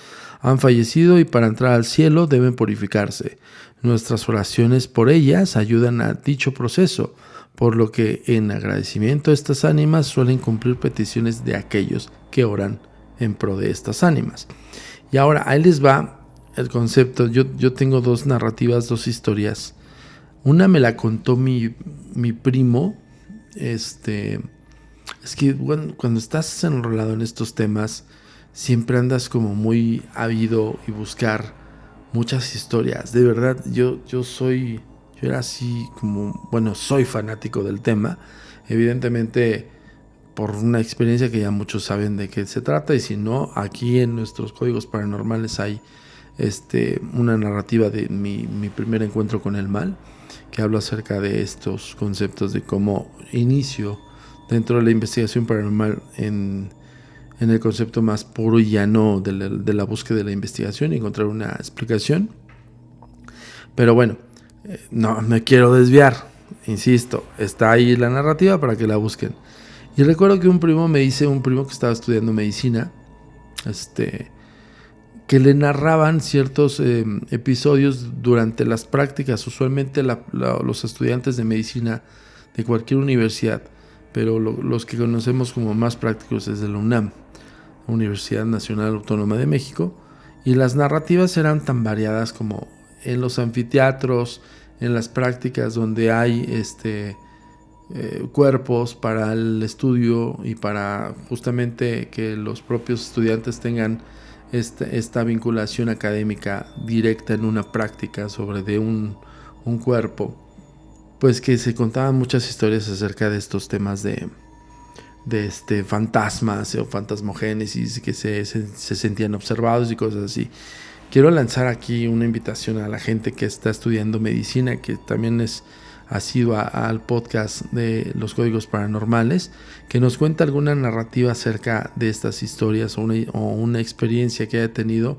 [SPEAKER 2] han fallecido y para entrar al cielo deben purificarse. Nuestras oraciones por ellas ayudan a dicho proceso, por lo que en agradecimiento a estas ánimas suelen cumplir peticiones de aquellos que oran en pro de estas ánimas. Y ahora ahí les va el concepto. Yo tengo dos narrativas, dos historias. Una me la contó mi primo. Es que bueno, cuando estás enrolado en estos temas, siempre andas como muy ávido y buscar muchas historias. De verdad, yo soy Yo era así como, bueno, soy fanático del tema, evidentemente por una experiencia que ya muchos saben de qué se trata, y si no, aquí en nuestros códigos paranormales hay una narrativa de mi primer encuentro con el mal, que habla acerca de estos conceptos de cómo inicio dentro de la investigación paranormal en el concepto más puro y llano de la búsqueda de la investigación y encontrar una explicación. Pero bueno, no me quiero desviar, insisto, está ahí la narrativa para que la busquen. Y recuerdo que un primo que estaba estudiando medicina, que le narraban ciertos episodios durante las prácticas. Usualmente los estudiantes de medicina de cualquier universidad, pero los que conocemos como más prácticos es de la UNAM, Universidad Nacional Autónoma de México, y las narrativas eran tan variadas como en los anfiteatros, en las prácticas donde hay cuerpos para el estudio y para justamente que los propios estudiantes tengan esta vinculación académica directa en una práctica sobre de un cuerpo, pues que se contaban muchas historias acerca de estos temas de fantasmas o fantasmogénesis, que se sentían observados y cosas así. Quiero lanzar aquí una invitación a la gente que está estudiando medicina, que también ha sido al podcast de los códigos paranormales, que nos cuenta alguna narrativa acerca de estas historias o una experiencia que haya tenido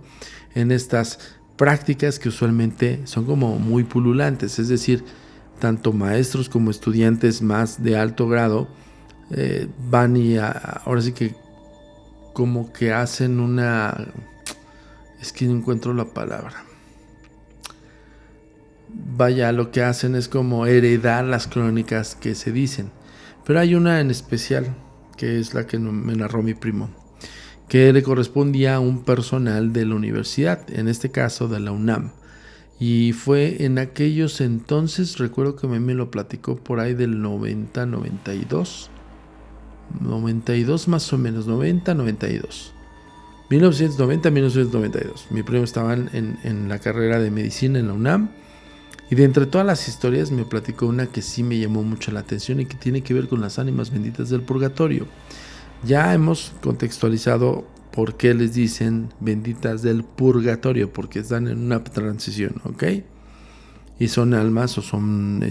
[SPEAKER 2] en estas prácticas que usualmente son como muy pululantes, es decir, tanto maestros como estudiantes más de alto grado van y ahora sí que como que hacen es que no encuentro la palabra. Vaya, lo que hacen es como heredar las crónicas que se dicen. Pero hay una en especial, que es la que me narró mi primo, que le correspondía a un personal de la universidad, en este caso de la UNAM. Y fue en aquellos entonces, recuerdo que me lo platicó por ahí del 90, 92 más o menos, 90, 92. 1990, 1992. Mi primo estaba en la carrera de medicina en la UNAM. Y de entre todas las historias me platicó una que sí me llamó mucho la atención y que tiene que ver con las ánimas benditas del purgatorio. Ya hemos contextualizado por qué les dicen benditas del purgatorio, porque están en una transición, ¿ok? Y son almas o son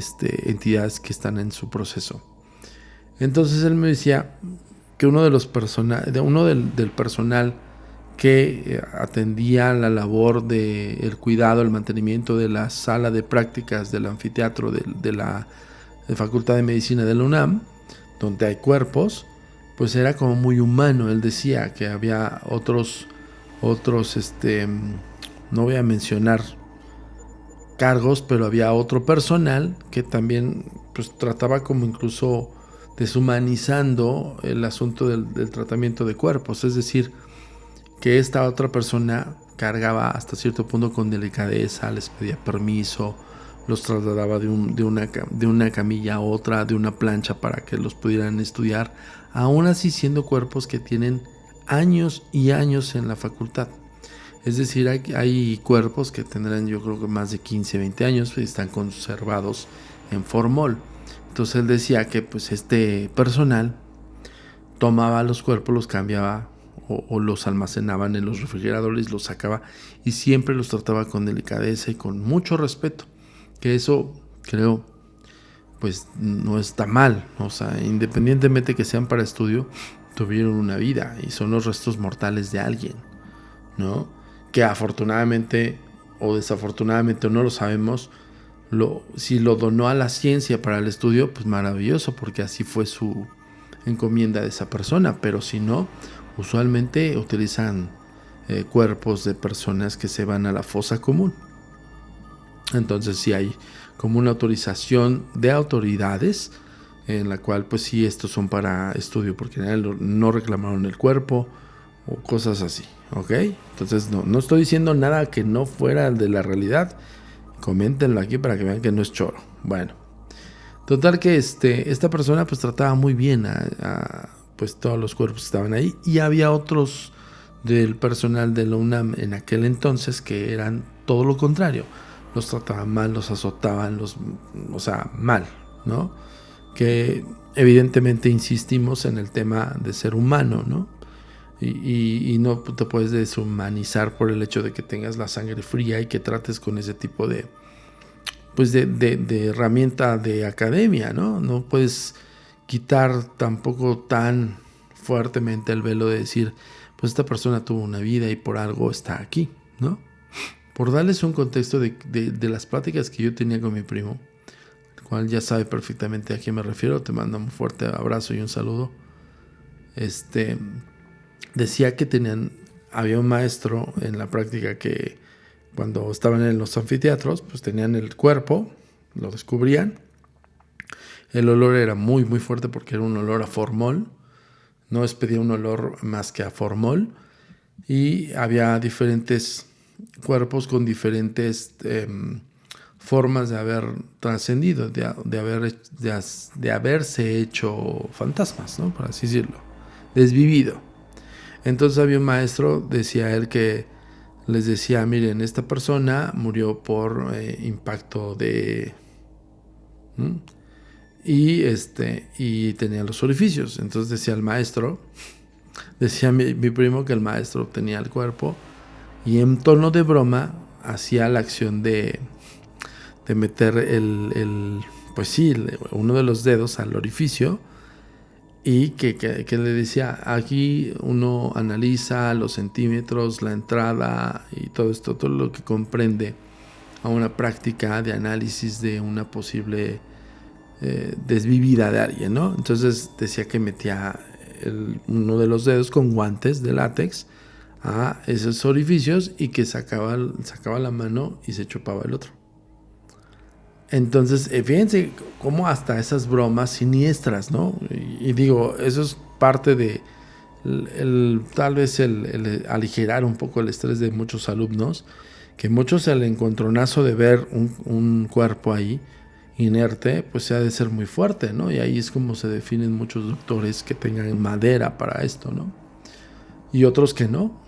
[SPEAKER 2] entidades que están en su proceso. Entonces él me decía que uno del personal que atendía la labor del cuidado, el mantenimiento de la sala de prácticas del anfiteatro de la Facultad de Medicina de la UNAM, donde hay cuerpos, pues era como muy humano. Él decía que había otros no voy a mencionar cargos, pero había otro personal que también pues trataba como incluso deshumanizando el asunto del tratamiento de cuerpos, es decir, que esta otra persona cargaba hasta cierto punto con delicadeza, les pedía permiso, los trasladaba de una camilla a otra, de una plancha para que los pudieran estudiar, aún así siendo cuerpos que tienen años y años en la facultad. Es decir, hay cuerpos que tendrán yo creo que más de 15, 20 años y están conservados en formol. Entonces él decía que pues este personal tomaba los cuerpos, los cambiaba o los almacenaban en los refrigeradores, los sacaba y siempre los trataba con delicadeza y con mucho respeto, que eso creo pues no está mal, o sea, independientemente que sean para estudio, tuvieron una vida y son los restos mortales de alguien, ¿no? Que afortunadamente o desafortunadamente no lo sabemos, si lo donó a la ciencia para el estudio, pues maravilloso, porque así fue su encomienda de esa persona, pero si no, usualmente utilizan cuerpos de personas que se van a la fosa común. Entonces sí hay como una autorización de autoridades en la cual pues sí estos son para estudio, porque no reclamaron el cuerpo o cosas así, ¿ok? Entonces no estoy diciendo nada que no fuera de la realidad. Coméntenlo aquí para que vean que no es choro. Bueno, total que esta persona pues trataba muy bien a pues todos los cuerpos que estaban ahí, y había otros del personal de la UNAM en aquel entonces que eran todo lo contrario, los trataban mal, los azotaban, o sea, mal, ¿no? Que evidentemente insistimos en el tema de ser humano, ¿no? Y no te puedes deshumanizar por el hecho de que tengas la sangre fría y que trates con ese tipo de herramienta de academia, ¿no? No puedes quitar tampoco tan fuertemente el velo de decir, pues esta persona tuvo una vida y por algo está aquí, ¿no? Por darles un contexto de las pláticas que yo tenía con mi primo, el cual ya sabe perfectamente a quién me refiero, te mando un fuerte abrazo y un saludo. Decía que había un maestro en la práctica que cuando estaban en los anfiteatros, pues tenían el cuerpo, lo descubrían. El olor era muy, muy fuerte porque era un olor a formol. No expedía un olor más que a formol. Y había diferentes cuerpos con diferentes formas de haber trascendido, de haberse hecho fantasmas, ¿no? Por así decirlo. Desvivido. Entonces había un maestro, decía él, que les decía, miren, esta persona murió por impacto de... Y tenía los orificios. Entonces decía el maestro, decía mi primo que el maestro tenía el cuerpo y en tono de broma hacía la acción de meter uno de los dedos al orificio y que le decía, aquí uno analiza los centímetros, la entrada y todo esto, todo lo que comprende a una práctica de análisis de una posible desvivida de alguien, ¿no? Entonces decía que metía uno de los dedos con guantes de látex a esos orificios y que sacaba la mano y se chupaba el otro. Entonces, fíjense cómo hasta esas bromas siniestras, ¿no? Y digo, eso es parte de tal vez el aligerar un poco el estrés de muchos alumnos, que muchos el encontronazo de ver un cuerpo ahí inerte, pues se ha de ser muy fuerte, ¿no? Y ahí es como se definen muchos doctores que tengan madera para esto, ¿no? Y otros que no.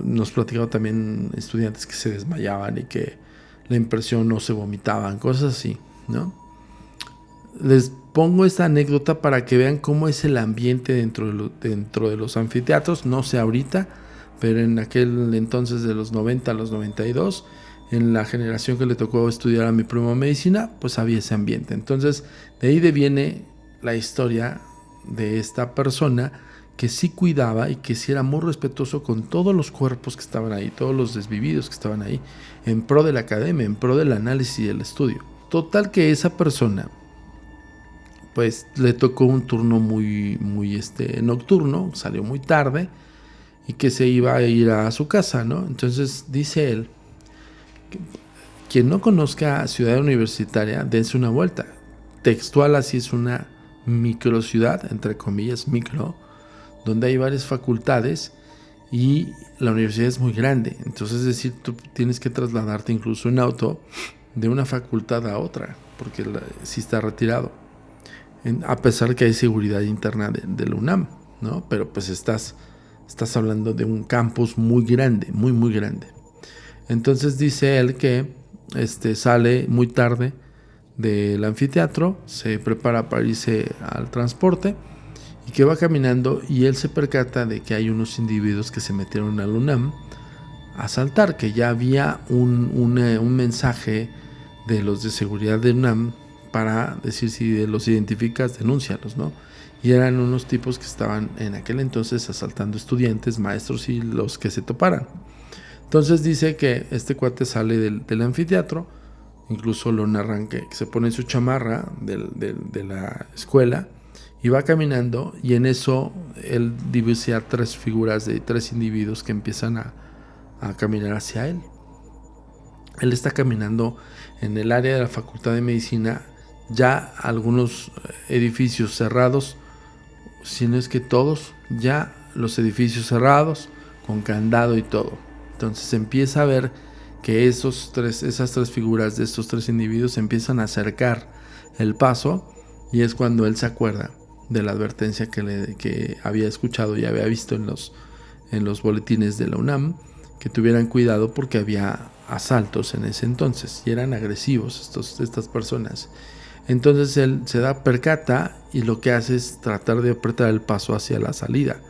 [SPEAKER 2] Nos platicaban también estudiantes que se desmayaban y que la impresión no se vomitaban, cosas así, ¿no? Les pongo esta anécdota para que vean cómo es el ambiente dentro de los anfiteatros, no sé ahorita, pero en aquel entonces de los 90 a los 92, en la generación que le tocó estudiar a mi primo medicina, pues había ese ambiente. Entonces, de ahí viene la historia de esta persona que sí cuidaba y que sí era muy respetuoso con todos los cuerpos que estaban ahí, todos los desvividos que estaban ahí, en pro de la academia, en pro del análisis y el estudio. Total que esa persona, pues le tocó un turno muy nocturno, salió muy tarde y que se iba a ir a su casa, ¿no? Entonces dice él, quien no conozca Ciudad Universitaria, dense una vuelta. Textual, así es una microciudad, entre comillas, micro, donde hay varias facultades y la universidad es muy grande. Entonces, es decir, tú tienes que trasladarte incluso en auto de una facultad a otra, porque sí está retirado. A pesar que hay seguridad interna de la UNAM, ¿no? Pero pues estás hablando de un campus muy grande, muy, muy grande. Entonces dice él que sale muy tarde del anfiteatro, se prepara para irse al transporte y que va caminando y él se percata de que hay unos individuos que se metieron al UNAM a asaltar, que ya había un mensaje de los de seguridad de UNAM para decir si los identificas, denúncialos, ¿no? Y eran unos tipos que estaban en aquel entonces asaltando estudiantes, maestros y los que se toparan. Entonces dice que este cuate sale del anfiteatro, incluso lo narran que se pone su chamarra de la escuela y va caminando, y en eso él divisa tres figuras de tres individuos que empiezan a caminar hacia él. Él está caminando en el área de la Facultad de Medicina, ya algunos edificios cerrados, si no es que todos, ya los edificios cerrados, con candado y todo. Entonces empieza a ver que esas tres figuras de estos tres individuos empiezan a acercar el paso, y es cuando él se acuerda de la advertencia que había escuchado y había visto en los boletines de la UNAM, que tuvieran cuidado porque había asaltos en ese entonces y eran agresivos estas personas. Entonces él se percata y lo que hace es tratar de apretar el paso hacia la salida.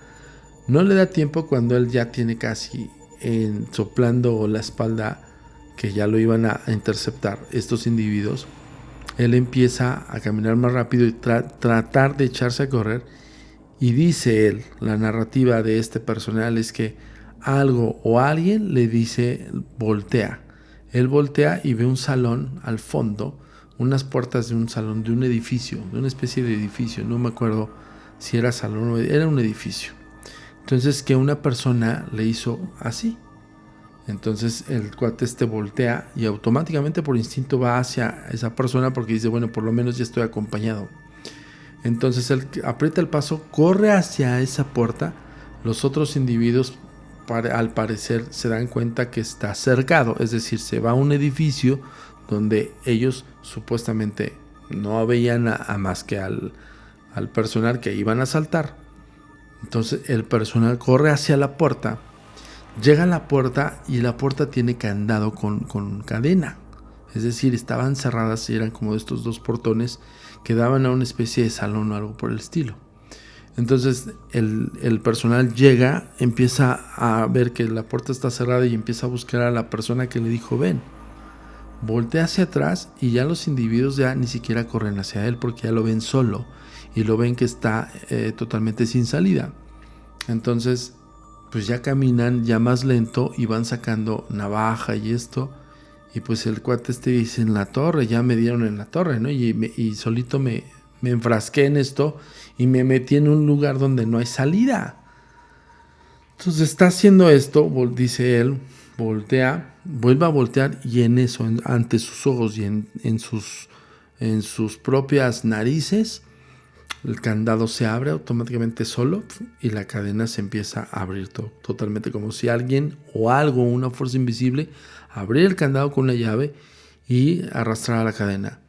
[SPEAKER 2] No le da tiempo cuando él ya tiene casi soplando la espalda, que ya lo iban a interceptar estos individuos. Él empieza a caminar más rápido y tratar de echarse a correr. Y dice él, la narrativa de este personal es que algo o alguien le dice voltea. Él voltea y ve un salón al fondo, unas puertas de un salón, de un edificio, de una especie de edificio. No me acuerdo si era salón o era un edificio. Entonces que una persona le hizo así. Entonces el cuate voltea y automáticamente por instinto va hacia esa persona porque dice, bueno, por lo menos ya estoy acompañado. Entonces él aprieta el paso, corre hacia esa puerta. Los otros individuos al parecer se dan cuenta que está cercado, es decir, se va a un edificio donde ellos supuestamente no veían a más que al personal que iban a asaltar. Entonces el personal corre hacia la puerta, llega a la puerta y la puerta tiene candado con cadena. Es decir, estaban cerradas y eran como estos dos portones que daban a una especie de salón o algo por el estilo. Entonces el personal llega, empieza a ver que la puerta está cerrada y empieza a buscar a la persona que le dijo ven. Voltea hacia atrás y ya los individuos ya ni siquiera corren hacia él porque ya lo ven solo y lo ven que está totalmente sin salida. Entonces pues ya caminan ya más lento y van sacando navaja y esto. Y pues el cuate dice en la torre, ya me dieron en la torre, ¿no? Y solito me enfrasqué en esto y me metí en un lugar donde no hay salida. Entonces está haciendo esto, dice él, voltea, vuelve a voltear y en eso, ante sus ojos y en sus propias narices, el candado se abre automáticamente solo y la cadena se empieza a abrir totalmente como si alguien o algo, una fuerza invisible, abriera el candado con una llave y arrastrara la cadena.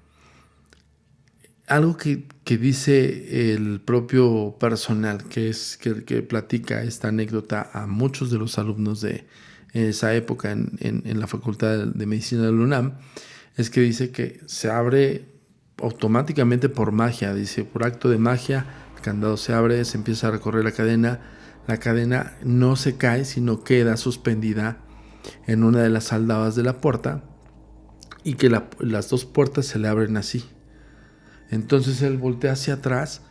[SPEAKER 2] Algo que dice el propio personal, que platica esta anécdota a muchos de los alumnos de esa época en la Facultad de Medicina de la UNAM, es que dice que se abre automáticamente por magia, dice, por acto de magia, el candado se abre, se empieza a recorrer la cadena no se cae, sino queda suspendida en una de las aldabas de la puerta y que las dos puertas se le abren así. Entonces él voltea hacia atrás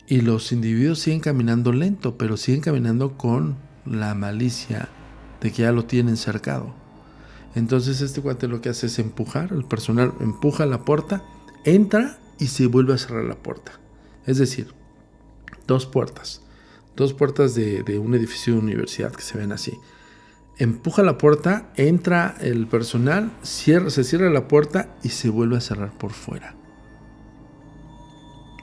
[SPEAKER 2] y los individuos siguen caminando lento, pero siguen caminando con la malicia de que ya lo tienen cercado. Entonces este cuate lo que hace es empujar, el personal empuja la puerta, entra y se vuelve a cerrar la puerta. Es decir, dos puertas de un edificio de universidad que se ven así. Empuja la puerta, entra el personal, se cierra la puerta y se vuelve a cerrar por fuera.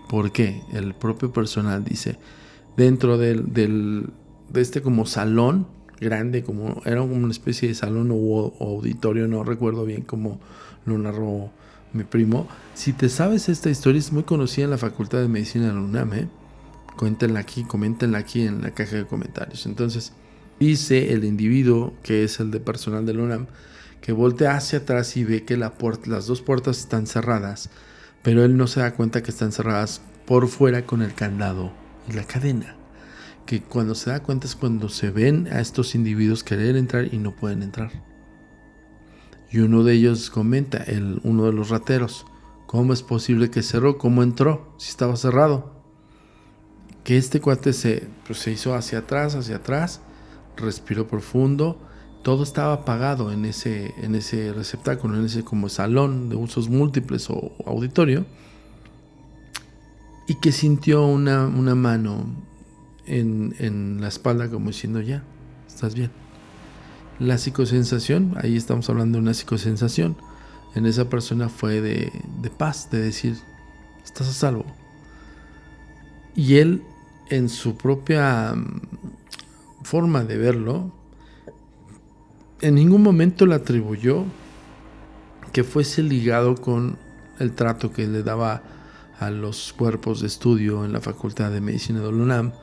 [SPEAKER 2] ¿Por qué? El propio personal dice, dentro de este como salón grande, como era una especie de salón o auditorio, no recuerdo bien cómo lo narró mi primo. Si te sabes esta historia, es muy conocida en la Facultad de Medicina de la UNAM, coméntenla aquí en la caja de comentarios. Entonces dice el individuo, que es el de personal de la UNAM, que voltea hacia atrás y ve que las dos puertas están cerradas, pero él no se da cuenta que están cerradas por fuera con el candado y la cadena. Que cuando se da cuenta es cuando se ven a estos individuos querer entrar y no pueden entrar. Y uno de ellos comenta, uno de los rateros, ¿cómo es posible que cerró? ¿Cómo entró? Si estaba cerrado. Que este cuate se hizo hacia atrás, respiró profundo, todo estaba apagado en ese receptáculo, en ese como salón de usos múltiples o auditorio, y que sintió una mano en la espalda como diciendo, ya, estás bien. La psicosensación, ahí estamos hablando de una psicosensación, en esa persona fue de paz, de decir, estás a salvo. Y él, en su propia forma de verlo, en ningún momento le atribuyó que fuese ligado con el trato que le daba a los cuerpos de estudio en la Facultad de Medicina de la UNAM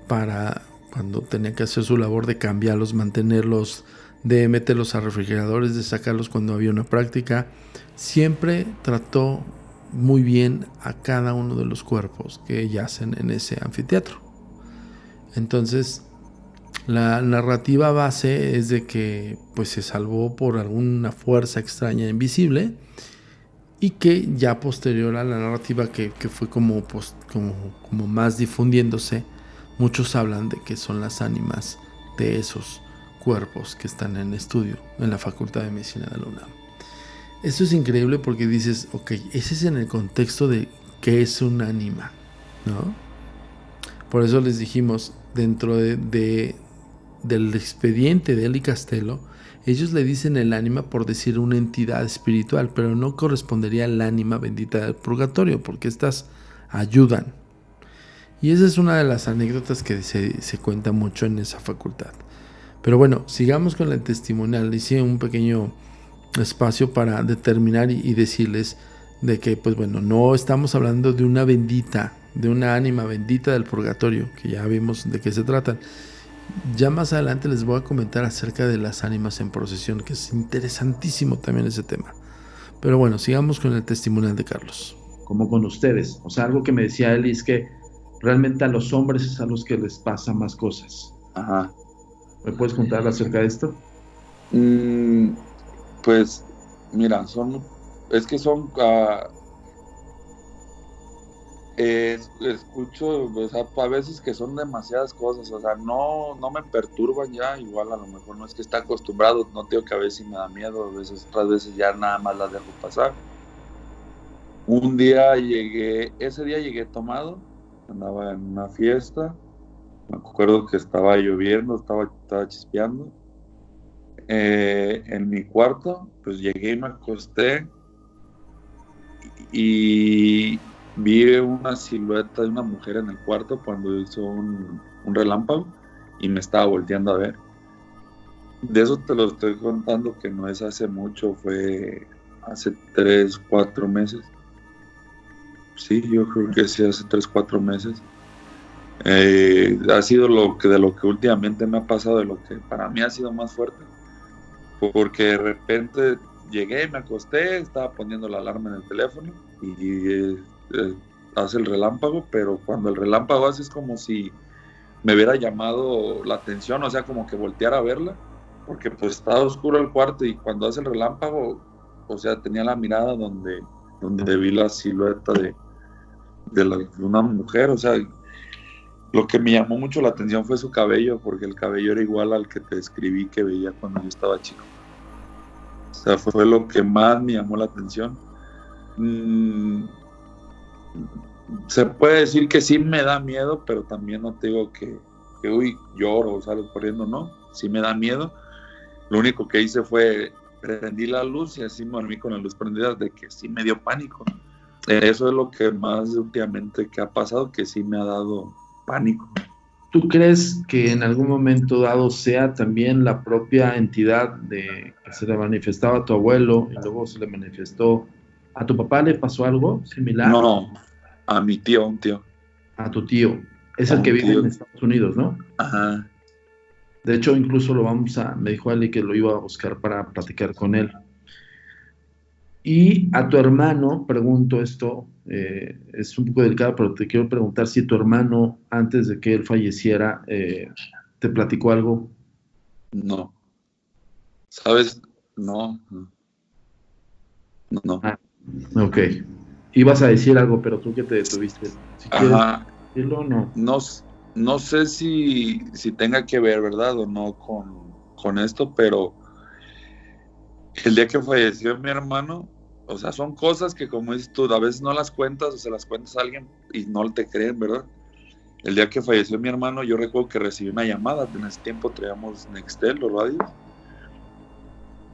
[SPEAKER 2] para cuando tenía que hacer su labor de cambiarlos, mantenerlos de meterlos a refrigeradores, de sacarlos cuando había una práctica. Siempre trató muy bien a cada uno de los cuerpos que yacen en ese anfiteatro. Entonces, la narrativa base es de que pues se salvó por alguna fuerza extraña invisible, y que ya posterior a la narrativa que fue como más difundiéndose, muchos hablan de que son las ánimas de esos cuerpos que están en estudio en la Facultad de Medicina de la UNAM. Esto es increíble porque dices, ok, ese es en el contexto de qué es un ánima, ¿no? Por eso les dijimos, dentro del expediente de Eli Castelo, ellos le dicen el ánima por decir una entidad espiritual, pero no correspondería al ánima bendita del purgatorio, porque estas ayudan. Y esa es una de las anécdotas que se cuenta mucho en esa facultad. Pero bueno, sigamos con el testimonial. Hice un pequeño espacio para determinar y decirles de que, pues bueno, no estamos hablando de una bendita, de una ánima bendita del purgatorio, que ya vimos de qué se tratan. Ya más adelante les voy a comentar acerca de las ánimas en procesión, que es interesantísimo también ese tema. Pero bueno, sigamos con el testimonial de Carlos.
[SPEAKER 6] Como con ustedes. O sea, algo que me decía Eli es que realmente a los hombres es a los que les pasa más cosas.
[SPEAKER 1] Ajá.
[SPEAKER 6] ¿Me puedes contar acerca de esto?
[SPEAKER 1] Pues, mira, son escucho, o sea, a veces que son demasiadas cosas, o sea, no me perturban ya, igual a lo mejor no es que está acostumbrado, no digo que a veces me da miedo, a veces, otras veces ya nada más las dejo pasar. Ese día llegué tomado, andaba en una fiesta, me acuerdo que estaba lloviendo, estaba chispeando, en mi cuarto, pues llegué y me acosté, y vi una silueta de una mujer en el cuarto cuando hizo un relámpago y me estaba volteando a ver. De eso te lo estoy contando que no es hace mucho, fue hace 3-4 meses. Sí, yo creo que sí, hace 3-4 meses. Ha sido de lo que últimamente me ha pasado, de lo que para mí ha sido más fuerte. Porque de repente llegué, me acosté, estaba poniendo la alarma en el teléfono y hace el relámpago, pero cuando el relámpago hace es como si me hubiera llamado la atención, o sea, como que volteara a verla, porque pues estaba oscuro el cuarto y cuando hace el relámpago, o sea, tenía la mirada donde vi la silueta de una mujer, o sea, lo que me llamó mucho la atención fue su cabello, porque el cabello era igual al que te describí que veía cuando yo estaba chico. O sea, fue lo que más me llamó la atención. Se puede decir que sí me da miedo, pero también no te digo que lloro o salgo corriendo, no. Sí me da miedo. Lo único que hice fue prendí la luz y así me dormí con la luz prendida, de que sí me dio pánico. Eso es lo que más últimamente que ha pasado, que sí me ha dado pánico.
[SPEAKER 6] ¿Tú crees que en algún momento dado sea también la propia entidad que se le manifestaba a tu abuelo y luego se le manifestó a tu papá? ¿Le pasó algo similar?
[SPEAKER 1] No, a mi tío, un tío.
[SPEAKER 6] A tu tío. Es el que vive en Estados Unidos, ¿no?
[SPEAKER 1] Ajá.
[SPEAKER 6] De hecho, incluso me dijo Ali que lo iba a buscar para platicar con él. Y a tu hermano, pregunto esto, es un poco delicado, pero te quiero preguntar si tu hermano, antes de que él falleciera, ¿te platicó algo?
[SPEAKER 1] No. ¿Sabes? No.
[SPEAKER 6] Ah, ok. Ibas a decir algo, pero tú que te detuviste. Si quieres decirlo, no.
[SPEAKER 1] No sé si tenga que ver, ¿verdad? O no con esto, pero el día que falleció mi hermano, o sea, son cosas que, como dices tú, a veces no las cuentas o se las cuentas a alguien y no te creen, ¿verdad? El día que falleció mi hermano, yo recuerdo que recibí una llamada. En ese tiempo traíamos Nextel, los radios,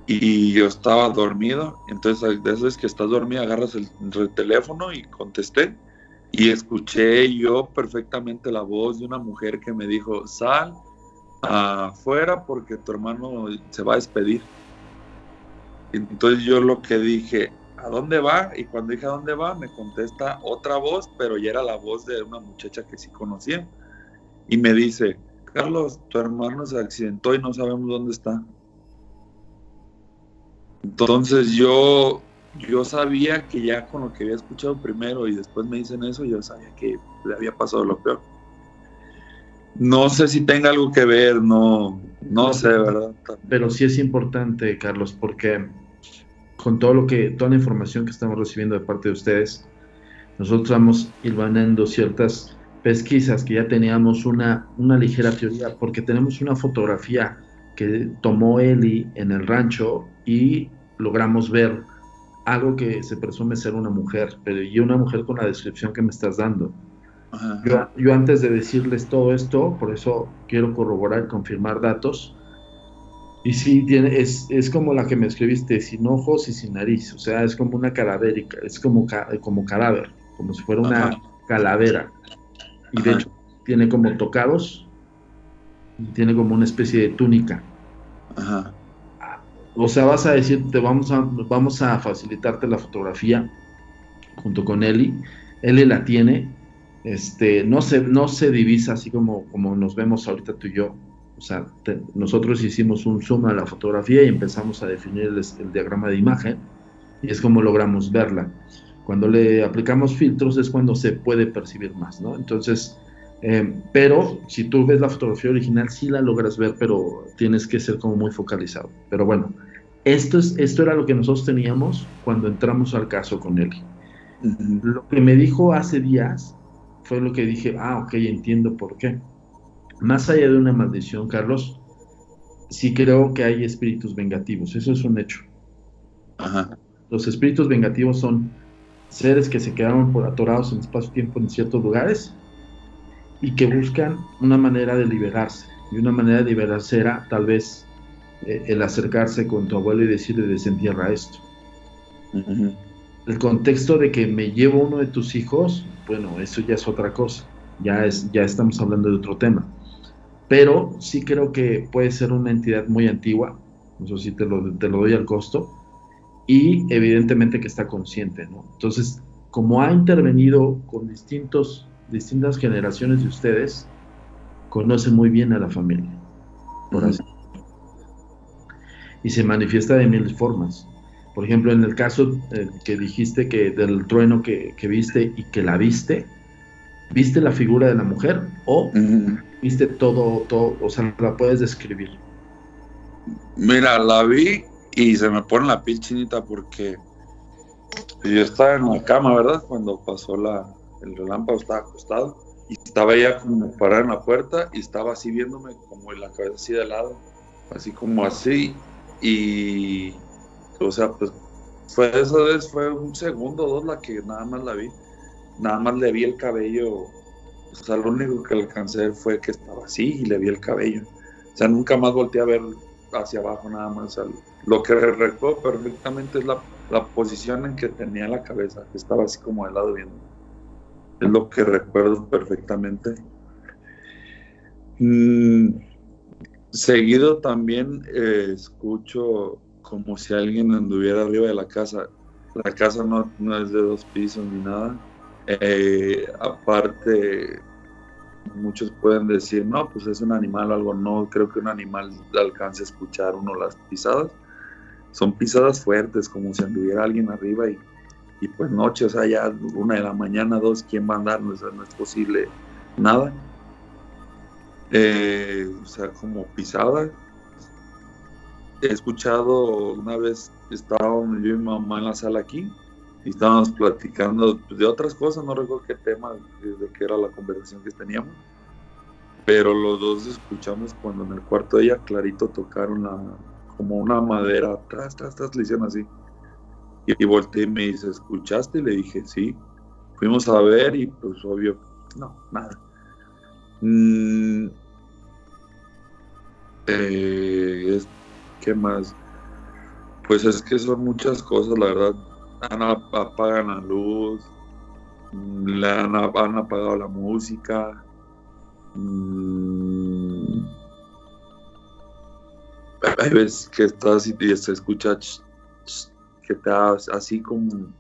[SPEAKER 1] y yo estaba dormido. Entonces, de eso es que estás dormido, agarras el teléfono y contesté. Y escuché yo perfectamente la voz de una mujer que me dijo: sal afuera porque tu hermano se va a despedir. Entonces yo lo que dije: ¿a dónde va? Y cuando dije ¿a dónde va? Me contesta otra voz, pero ya era la voz de una muchacha que sí conocía. Y me dice: Carlos, tu hermano se accidentó y no sabemos dónde está. Entonces yo sabía que ya con lo que había escuchado primero y después me dicen eso, yo sabía que le había pasado lo peor. No sé si tenga algo que ver, no sé, ¿verdad?
[SPEAKER 6] Pero sí es importante, Carlos, porque con toda la información que estamos recibiendo de parte de ustedes, nosotros vamos hilvanando ciertas pesquisas que ya teníamos una ligera teoría, porque tenemos una fotografía que tomó Eli en el rancho y logramos ver algo que se presume ser una mujer, pero y una mujer con la descripción que me estás dando. Yo antes de decirles todo esto, por eso quiero corroborar y confirmar datos. Y sí, es como la que me escribiste, sin ojos y sin nariz, o sea, es como una calavérica, es como cadáver, como si fuera una calavera. Y de hecho tiene como tocados, y tiene como una especie de túnica. O sea, vas a decir, vamos a facilitarte la fotografía junto con Eli. Eli la tiene. No se divisa así como nos vemos ahorita tú y yo. O sea, nosotros hicimos un zoom a la fotografía y empezamos a definir el diagrama de imagen y es como logramos verla. Cuando le aplicamos filtros es cuando se puede percibir más, ¿no? Entonces, pero si tú ves la fotografía original sí la logras ver, pero tienes que ser como muy focalizado. Pero bueno, esto era lo que nosotros teníamos cuando entramos al caso con Eli. Lo que me dijo hace días fue lo que dije, ok, entiendo por qué. Más allá de una maldición, Carlos, sí creo que hay espíritus vengativos, eso es un hecho. Los espíritus vengativos son seres que se quedaron atorados en espacio-tiempo en ciertos lugares y que buscan una manera de liberarse. Y una manera de liberarse era tal vez el acercarse con tu abuelo y decirle desentierra esto. El contexto de que me llevo uno de tus hijos, bueno, eso ya es otra cosa, ya estamos hablando de otro tema, pero sí creo que puede ser una entidad muy antigua, eso sí te lo doy al costo, y evidentemente que está consciente, ¿no? Entonces, como ha intervenido con distintas generaciones de ustedes, conoce muy bien a la familia, por así decirlo, y se manifiesta de mil formas. Por ejemplo, en el caso que dijiste que del trueno que viste y que la ¿viste la figura de la mujer o viste todo, o sea, la puedes describir?
[SPEAKER 1] Mira, la vi y se me pone la piel chinita porque yo estaba en la cama, ¿verdad? Cuando pasó el relámpago, estaba acostado y estaba ella como parada en la puerta y estaba así viéndome como en la cabeza así de lado, así como así, y o sea, pues esa vez fue un segundo o dos la que nada más la vi, nada más le vi el cabello, o sea, lo único que alcancé a ver fue que estaba así y le vi el cabello, o sea, nunca más volteé a ver hacia abajo nada más, o sea, lo que recuerdo perfectamente es la posición en que tenía la cabeza, que estaba así como de lado viendo, es lo que recuerdo perfectamente. Seguido también escucho como si alguien anduviera arriba de la casa. La casa no es de 2 pisos ni nada. Aparte, muchos pueden decir, no, pues es un animal o algo. No creo que un animal alcance a escuchar uno las pisadas. Son pisadas fuertes, como si anduviera alguien arriba y pues noche, o sea, ya 1 de la mañana, 2, ¿quién va a andar? O sea, no es posible nada. O sea, como pisada. He escuchado una vez, estábamos yo y mi mamá en la sala aquí y estábamos platicando de otras cosas, no recuerdo qué tema, de qué era la conversación que teníamos, pero los dos escuchamos cuando en el cuarto de ella clarito tocaron como una madera, tras, le hicieron así, y volteé y me dice, ¿escuchaste? Y le dije, sí. Fuimos a ver y pues obvio, no, nada. ¿Qué más? Pues es que son muchas cosas, la verdad. Apagan la luz, han apagado la música. Hay veces que estás y se escucha que te da así como...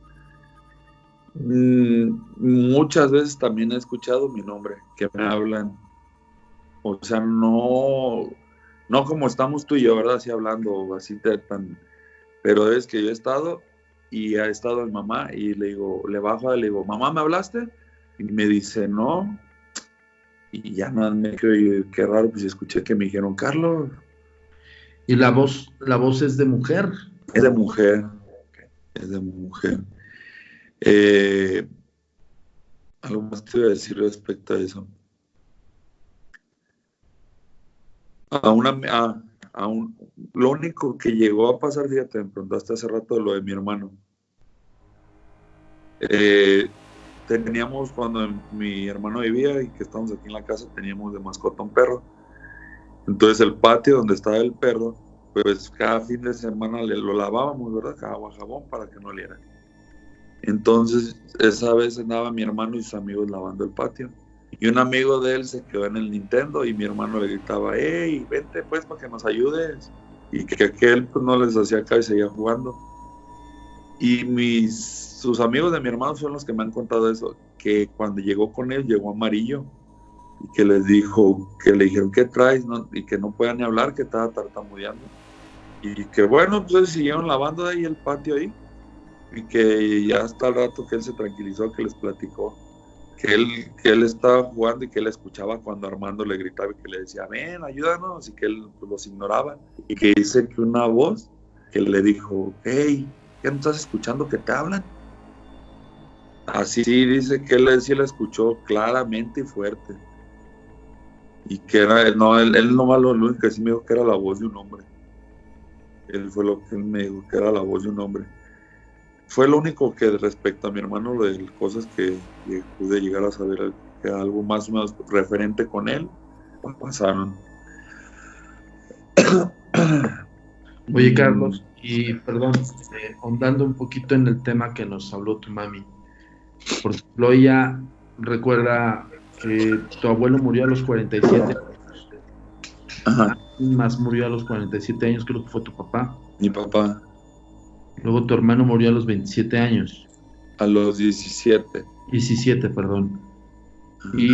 [SPEAKER 1] muchas veces también he escuchado mi nombre, que me hablan. O sea, no como estamos tú y yo, ¿verdad? Así hablando, así tan pero es que yo he estado y ha estado mi mamá y le bajo, le digo, mamá, ¿me hablaste? Y me dice, no. Y ya no me quedé, qué raro, pues escuché que me dijeron, Carlos.
[SPEAKER 6] ¿Y la voz es de mujer?
[SPEAKER 1] Es de mujer. Algo más te iba a decir respecto a eso. Lo único que llegó a pasar, fíjate, me preguntaste hace rato de lo de mi hermano. Teníamos, cuando mi hermano vivía y que estábamos aquí en la casa, teníamos de mascota un perro. Entonces el patio donde estaba el perro, pues cada fin de semana lo lavábamos, ¿verdad? Agua, jabón para que no oliera. Entonces esa vez andaba mi hermano y sus amigos lavando el patio. Y un amigo de él se quedó en el Nintendo y mi hermano le gritaba, hey, vente pues para que nos ayudes. Y que aquel pues no les hacía caso y seguía jugando. Y sus amigos de mi hermano son los que me han contado eso, que cuando llegó con él, llegó amarillo. Y que les dijo, que le dijeron, ¿qué traes? No, y que no podían ni hablar, que estaba tartamudeando. Y que bueno, pues siguieron lavando ahí el patio ahí. Y que ya hasta el rato que él se tranquilizó, que les platicó que él estaba jugando y que él escuchaba cuando Armando le gritaba y que le decía, ven, ayúdanos, y que él pues, los ignoraba. Y que dice que una voz que le dijo, hey, ¿ya no estás escuchando que te hablan? Así sí, dice que él sí la escuchó claramente y fuerte. Y que él nomás lo único que sí me dijo que era la voz de un hombre. Él fue lo que él me dijo, que era la voz de un hombre. Fue lo único que respecto a mi hermano, de cosas que pude llegar a saber, que algo más o menos referente con él, pasaron.
[SPEAKER 6] Oye, Carlos, y perdón, ahondando un poquito en el tema que nos habló tu mami, por ejemplo, ella recuerda que tu abuelo murió a los 47 años.
[SPEAKER 1] Ajá.
[SPEAKER 6] Más murió a los 47 años, creo que fue tu papá.
[SPEAKER 1] Mi papá.
[SPEAKER 6] Luego tu hermano murió a los 27 años.
[SPEAKER 1] A los 17.
[SPEAKER 6] 17, perdón. Y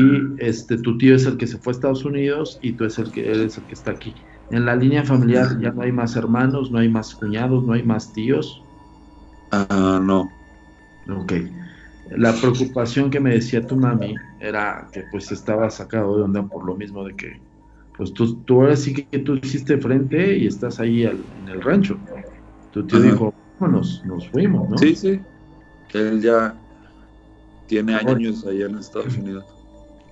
[SPEAKER 6] tu tío es el que se fue a Estados Unidos y tú eres el que está aquí. En la línea familiar ya no hay más hermanos, no hay más cuñados, no hay más tíos.
[SPEAKER 1] No.
[SPEAKER 6] Ok. La preocupación que me decía tu mami era que pues estaba sacado de onda por lo mismo de que pues tú ahora sí que tú hiciste frente y estás ahí en el rancho. Tu tío dijo, nos fuimos, ¿no?
[SPEAKER 1] Sí, sí. Él ya tiene años allá en Estados Unidos.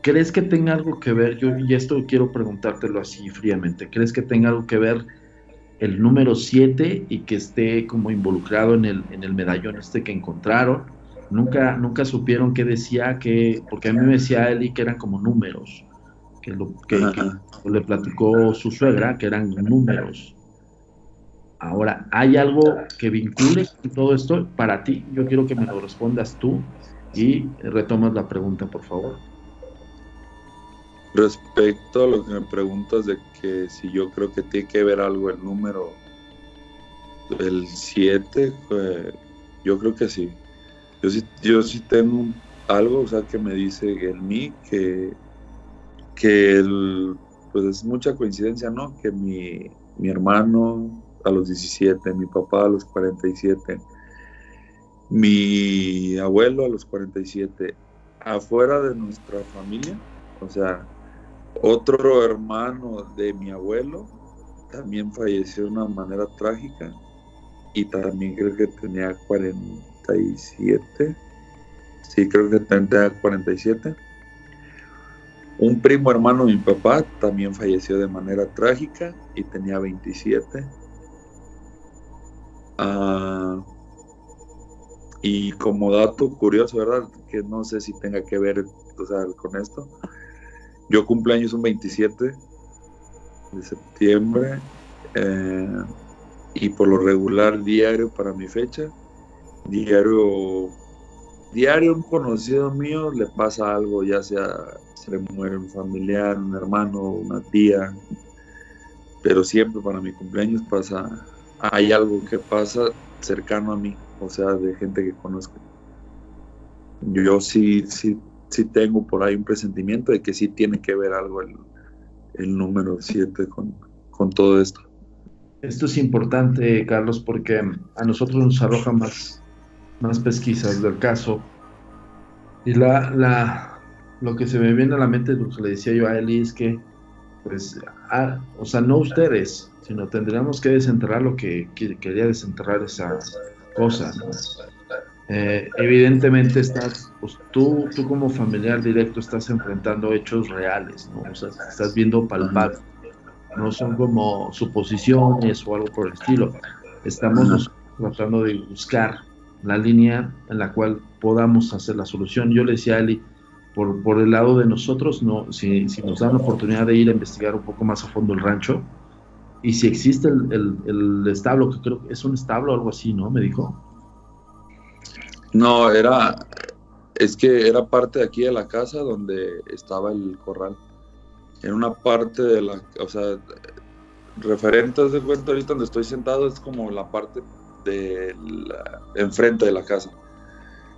[SPEAKER 6] ¿Crees que tenga algo que ver, y esto quiero preguntártelo así fríamente, ¿crees que tenga algo que ver el número 7 y que esté como involucrado en el medallón que encontraron? Nunca supieron qué decía, porque a mí me decía Eli que eran como números, que le platicó su suegra, que eran números. Ahora, ¿hay algo que vincule con todo esto? Para ti, yo quiero que me lo respondas tú y retomas la pregunta, por favor.
[SPEAKER 1] Respecto a lo que me preguntas de que si yo creo que tiene que ver algo el número del 7, yo creo que sí. Yo sí tengo algo, o sea, que me dice en mí que pues es mucha coincidencia, ¿no? Que mi hermano a los 17, mi papá a los 47, mi abuelo a los 47, afuera de nuestra familia, o sea, otro hermano de mi abuelo también falleció de una manera trágica y también creo que tenía 47, sí, creo que tenía 47. Un primo hermano de mi papá también falleció de manera trágica y tenía 27. Y como dato curioso, ¿verdad? Que no sé si tenga que ver, o sea, con esto. Yo cumpleaños un 27 de septiembre y por lo regular diario para mi fecha, diario un conocido mío le pasa algo, ya sea se le muere un familiar, un hermano, una tía, pero siempre para mi cumpleaños hay algo que pasa cercano a mí, o sea, de gente que conozco. Yo sí tengo por ahí un presentimiento de que sí tiene que ver algo el número 7 con todo esto.
[SPEAKER 6] Esto es importante, Carlos, porque a nosotros nos arroja más pesquisas del caso. Y lo que se me viene a la mente, lo que le decía yo a Eli, es que, pues, o sea, no ustedes, sino tendríamos que desenterrar lo que quería desenterrar esa cosa, ¿no? Evidentemente pues tú como familiar directo estás enfrentando hechos reales, ¿no? O sea, estás viendo palpables, no son como suposiciones o algo por el estilo. Estamos
[SPEAKER 1] Ajá.
[SPEAKER 6] tratando de buscar la línea en la cual podamos hacer la solución. Yo le decía a Eli, por el lado de nosotros, no, si nos dan la oportunidad de ir a investigar un poco más a fondo el rancho, y si existe el establo, que creo que es un establo o algo así, ¿no? Me dijo.
[SPEAKER 1] No, es que era parte de aquí de la casa donde estaba el corral. En una parte de o sea, referentes de cuenta ahorita donde estoy sentado es como la parte enfrente de la casa.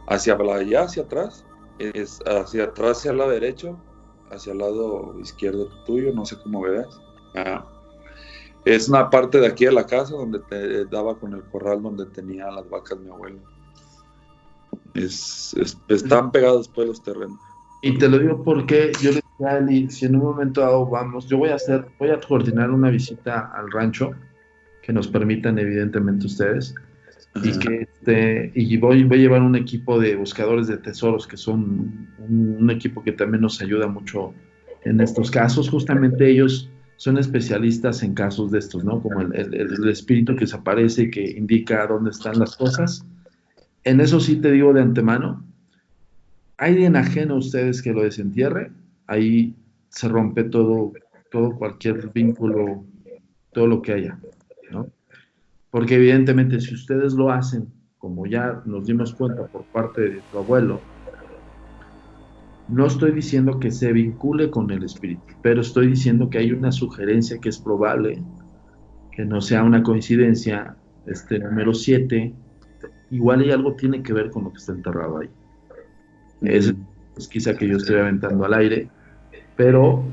[SPEAKER 1] Allá, hacia atrás, hacia atrás, hacia el lado derecho, hacia el lado izquierdo tuyo, no sé cómo veas. Es una parte de aquí de la casa donde te daba con el corral donde tenía las vacas mi abuelo. Están pegados pues los terrenos.
[SPEAKER 6] Y te lo digo porque yo le decía a Eli, si en un momento dado vamos, voy a coordinar una visita al rancho, que nos permitan evidentemente ustedes, y voy a llevar un equipo de buscadores de tesoros, que son un equipo que también nos ayuda mucho en estos casos. Justamente ellos son especialistas en casos de estos, ¿no? Como el espíritu que se aparece, que indica dónde están las cosas. En eso sí te digo de antemano, alguien ajeno a ustedes que lo desentierre, ahí se rompe todo cualquier vínculo, todo lo que haya, ¿no? Porque evidentemente si ustedes lo hacen, como ya nos dimos cuenta por parte de tu abuelo, no estoy diciendo que se vincule con el espíritu, pero estoy diciendo que hay una sugerencia que es probable, que no sea una coincidencia, número 7, igual y algo tiene que ver con lo que está enterrado ahí. Es quizá que yo estoy aventando al aire, pero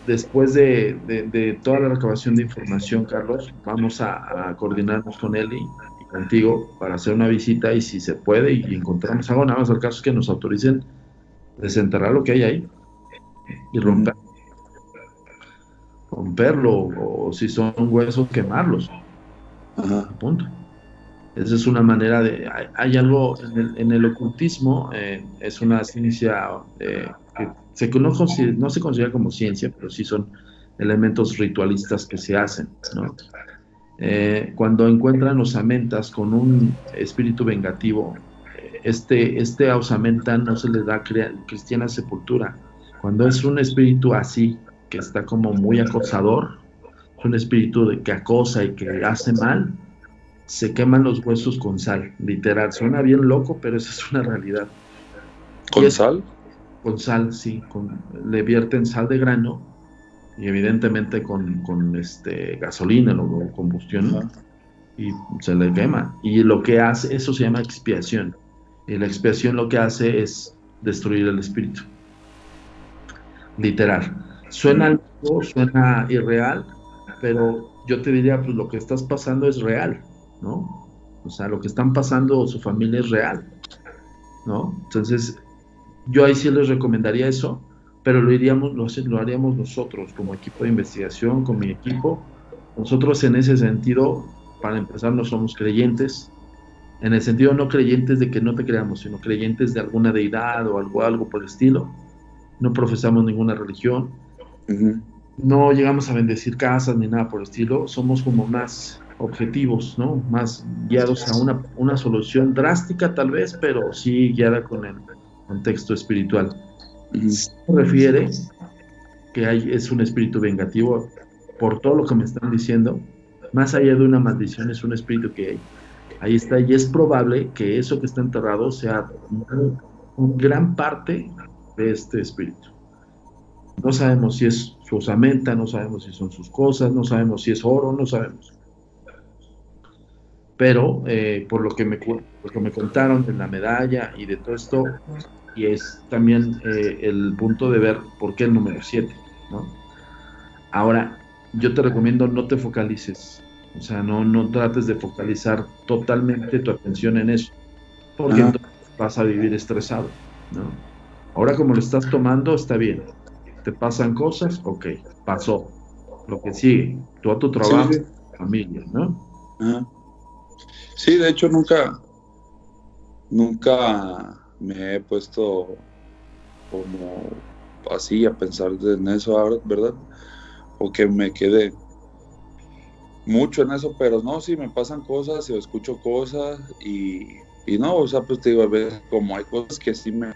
[SPEAKER 6] después de toda la recabación de información, Carlos, vamos a coordinarnos con Eli y contigo para hacer una visita, y si se puede y encontramos algo, nada más el caso es que nos autoricen desenterrar lo que hay ahí y romperlo, o si son huesos, quemarlos.
[SPEAKER 1] Ajá.
[SPEAKER 6] Punto. Esa es una manera hay algo en el ocultismo, es una ciencia que no se considera como ciencia, pero sí son elementos ritualistas que se hacen, ¿no? Cuando encuentran osamentas con un espíritu vengativo, este osamenta no se le da cristiana sepultura. Cuando es un espíritu así, que está como muy acosador, es un espíritu que acosa y que hace mal, se queman los huesos con sal, literal. Suena bien loco, pero esa es una realidad.
[SPEAKER 1] ¿Con sal?
[SPEAKER 6] Con sal, sí. Le vierten sal de grano y evidentemente con gasolina o combustión. Ajá. Y se le quema. Y lo que hace, eso se llama expiación. Y la expiación lo que hace es destruir el espíritu. Literal. Suena loco, suena irreal, pero yo te diría, pues lo que estás pasando es real, ¿no? O sea, lo que están pasando su familia es real, ¿no? Entonces, yo ahí sí les recomendaría eso, pero lo haríamos nosotros como equipo de investigación, con mi equipo. Nosotros en ese sentido, para empezar, no somos creyentes, en el sentido no creyentes de que no te creamos, sino creyentes de alguna deidad o algo por el estilo. No profesamos ninguna religión. Uh-huh. No llegamos a bendecir casas ni nada por el estilo. Somos como más objetivos, ¿no? Más guiados a una solución drástica tal vez, pero sí guiada con el contexto espiritual. Uh-huh. Se refiere que es un espíritu vengativo por todo lo que me están diciendo. Más allá de una maldición, es un espíritu que ahí está, y es probable que eso que está enterrado sea una gran parte de este espíritu. No sabemos si es su osamenta, no sabemos si son sus cosas, no sabemos si es oro, no sabemos. Pero por lo que me contaron de la medalla y de todo esto, y es también el punto de ver por qué el número 7, ¿no? Ahora, yo te recomiendo no te focalices O sea, no trates de focalizar totalmente tu atención en eso, porque
[SPEAKER 1] Ajá.
[SPEAKER 6] entonces vas a vivir estresado, ¿no? Ahora como lo estás tomando, está bien. ¿Te pasan cosas? Ok, pasó. Lo que sigue, tú a tu
[SPEAKER 1] Sí,
[SPEAKER 6] trabajo,
[SPEAKER 1] sí.
[SPEAKER 6] familia, ¿no?
[SPEAKER 1] Ajá. Sí, de hecho nunca me he puesto como así a pensar en eso ahora, ¿verdad? O que me quede mucho en eso, pero no, sí me pasan cosas, o escucho cosas y no, o sea, pues te digo, a veces como hay cosas que sí me